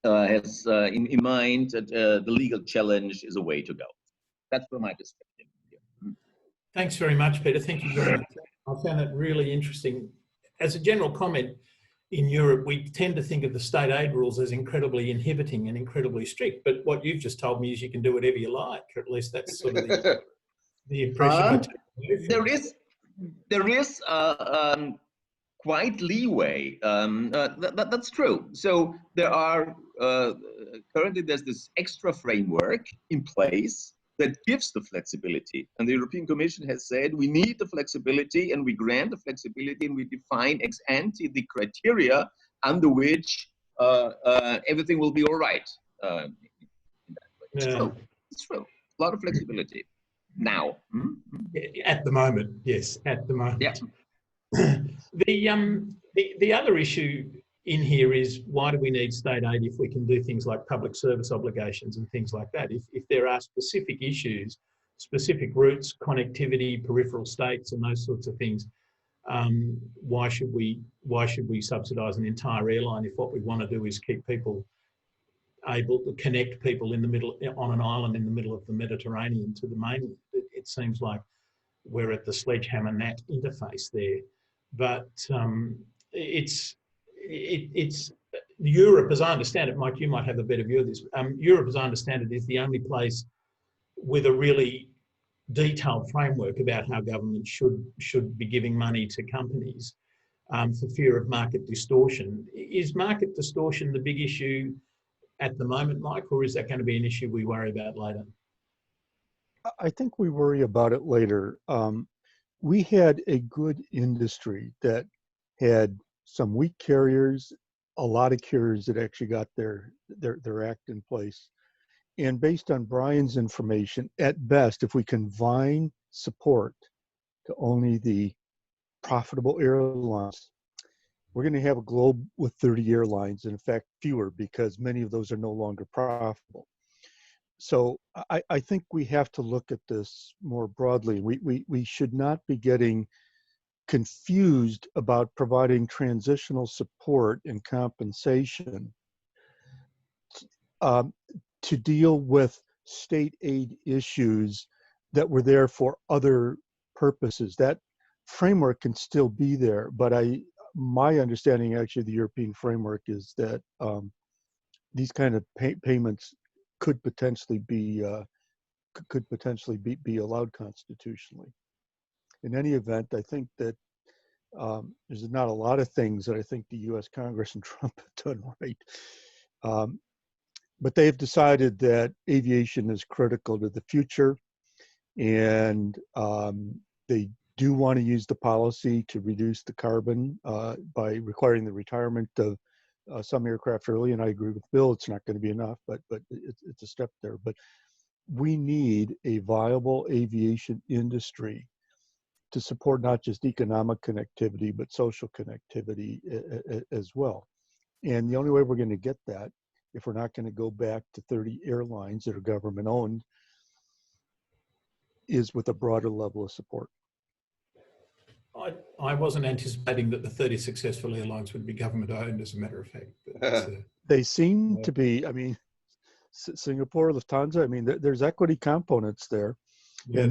has in mind, the legal challenge is a way to go. That's from my perspective. Thanks very much, Peter. Thank you very much. I found that really interesting. As a general comment, in Europe, we tend to think of the state aid rules as incredibly inhibiting and incredibly strict. But what you've just told me is you can do whatever you like, or at least that's sort of the impression. There is quite leeway. That's true. So there are currently there's this extra framework in place that gives the flexibility. And the European Commission has said we need the flexibility, and we grant the flexibility, and we define ex ante the criteria under which everything will be all right. It's true. It's true. A lot of flexibility now. At the moment, yes, at the moment. Yeah. The other issue in here is, why do we need state aid if we can do things like public service obligations and things like that? If there are specific issues, specific routes, connectivity, peripheral states, and those sorts of things, why should we subsidise an entire airline if what we want to do is keep people able to connect people in the middle, on an island in the middle of the Mediterranean to the mainland? It seems like we're at the sledgehammer gnat interface there, but it's Europe, as I understand it. Mike, you might have a better view of this. Europe, as I understand it, is the only place with a really detailed framework about how government should be giving money to companies for fear of market distortion. Is market distortion the big issue at the moment, Mike, or is that going to be an issue we worry about later? I think we worry about it later. We had a good industry that had some weak carriers, a lot of carriers that actually got their act in place. And based on Bryan's information, at best, if we confine support to only the profitable airlines, we're going to have a globe with 30 airlines, and in fact fewer, because many of those are no longer profitable. So I think we have to look at this more broadly. We should not be getting confused about providing transitional support and compensation to deal with state aid issues that were there for other purposes. That framework can still be there, but my understanding actually of the European framework is that these kind of payments could potentially be allowed constitutionally. In any event, I think that there's not a lot of things that I think the U.S. Congress and Trump have done right. But they've decided that aviation is critical to the future, and they do want to use the policy to reduce the carbon by requiring the retirement of some aircraft early. And I agree with Bill, it's not going to be enough, but it's a step there. But we need a viable aviation industry to support not just economic connectivity, but social connectivity as well. And the only way we're going to get that, if we're not going to go back to 30 airlines that are government owned, is with a broader level of support. I wasn't anticipating that the 30 successful airlines would be government owned, as a matter of fact. But, they seem to be. I mean, Singapore, Lufthansa, I mean, there's equity components there. Yeah, I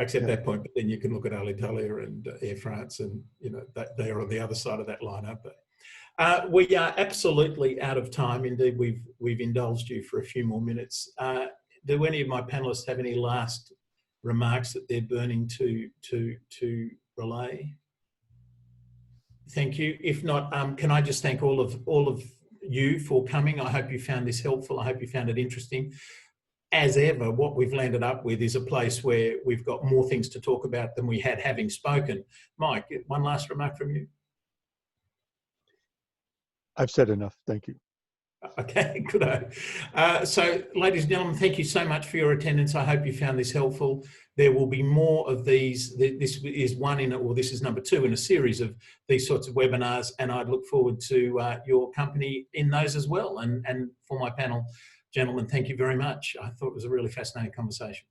accept that point. But then you can look at Alitalia and Air France, and they are on the other side of that line, aren't they? We are absolutely out of time. Indeed, we've indulged you for a few more minutes. Do any of my panelists have any last remarks that they're burning to relay? Thank you. If not, can I just thank all of you for coming? I hope you found this helpful. I hope you found it interesting. As ever, what we've landed up with is a place where we've got more things to talk about than we had having spoken. Mike, one last remark from you. I've said enough. Thank you. Okay, good. So, ladies and gentlemen, thank you so much for your attendance. I hope you found this helpful. There will be more of these. This is this is number 2 in a series of these sorts of webinars, and I'd look forward to your company in those as well. And for my panel, gentlemen, thank you very much. I thought it was a really fascinating conversation.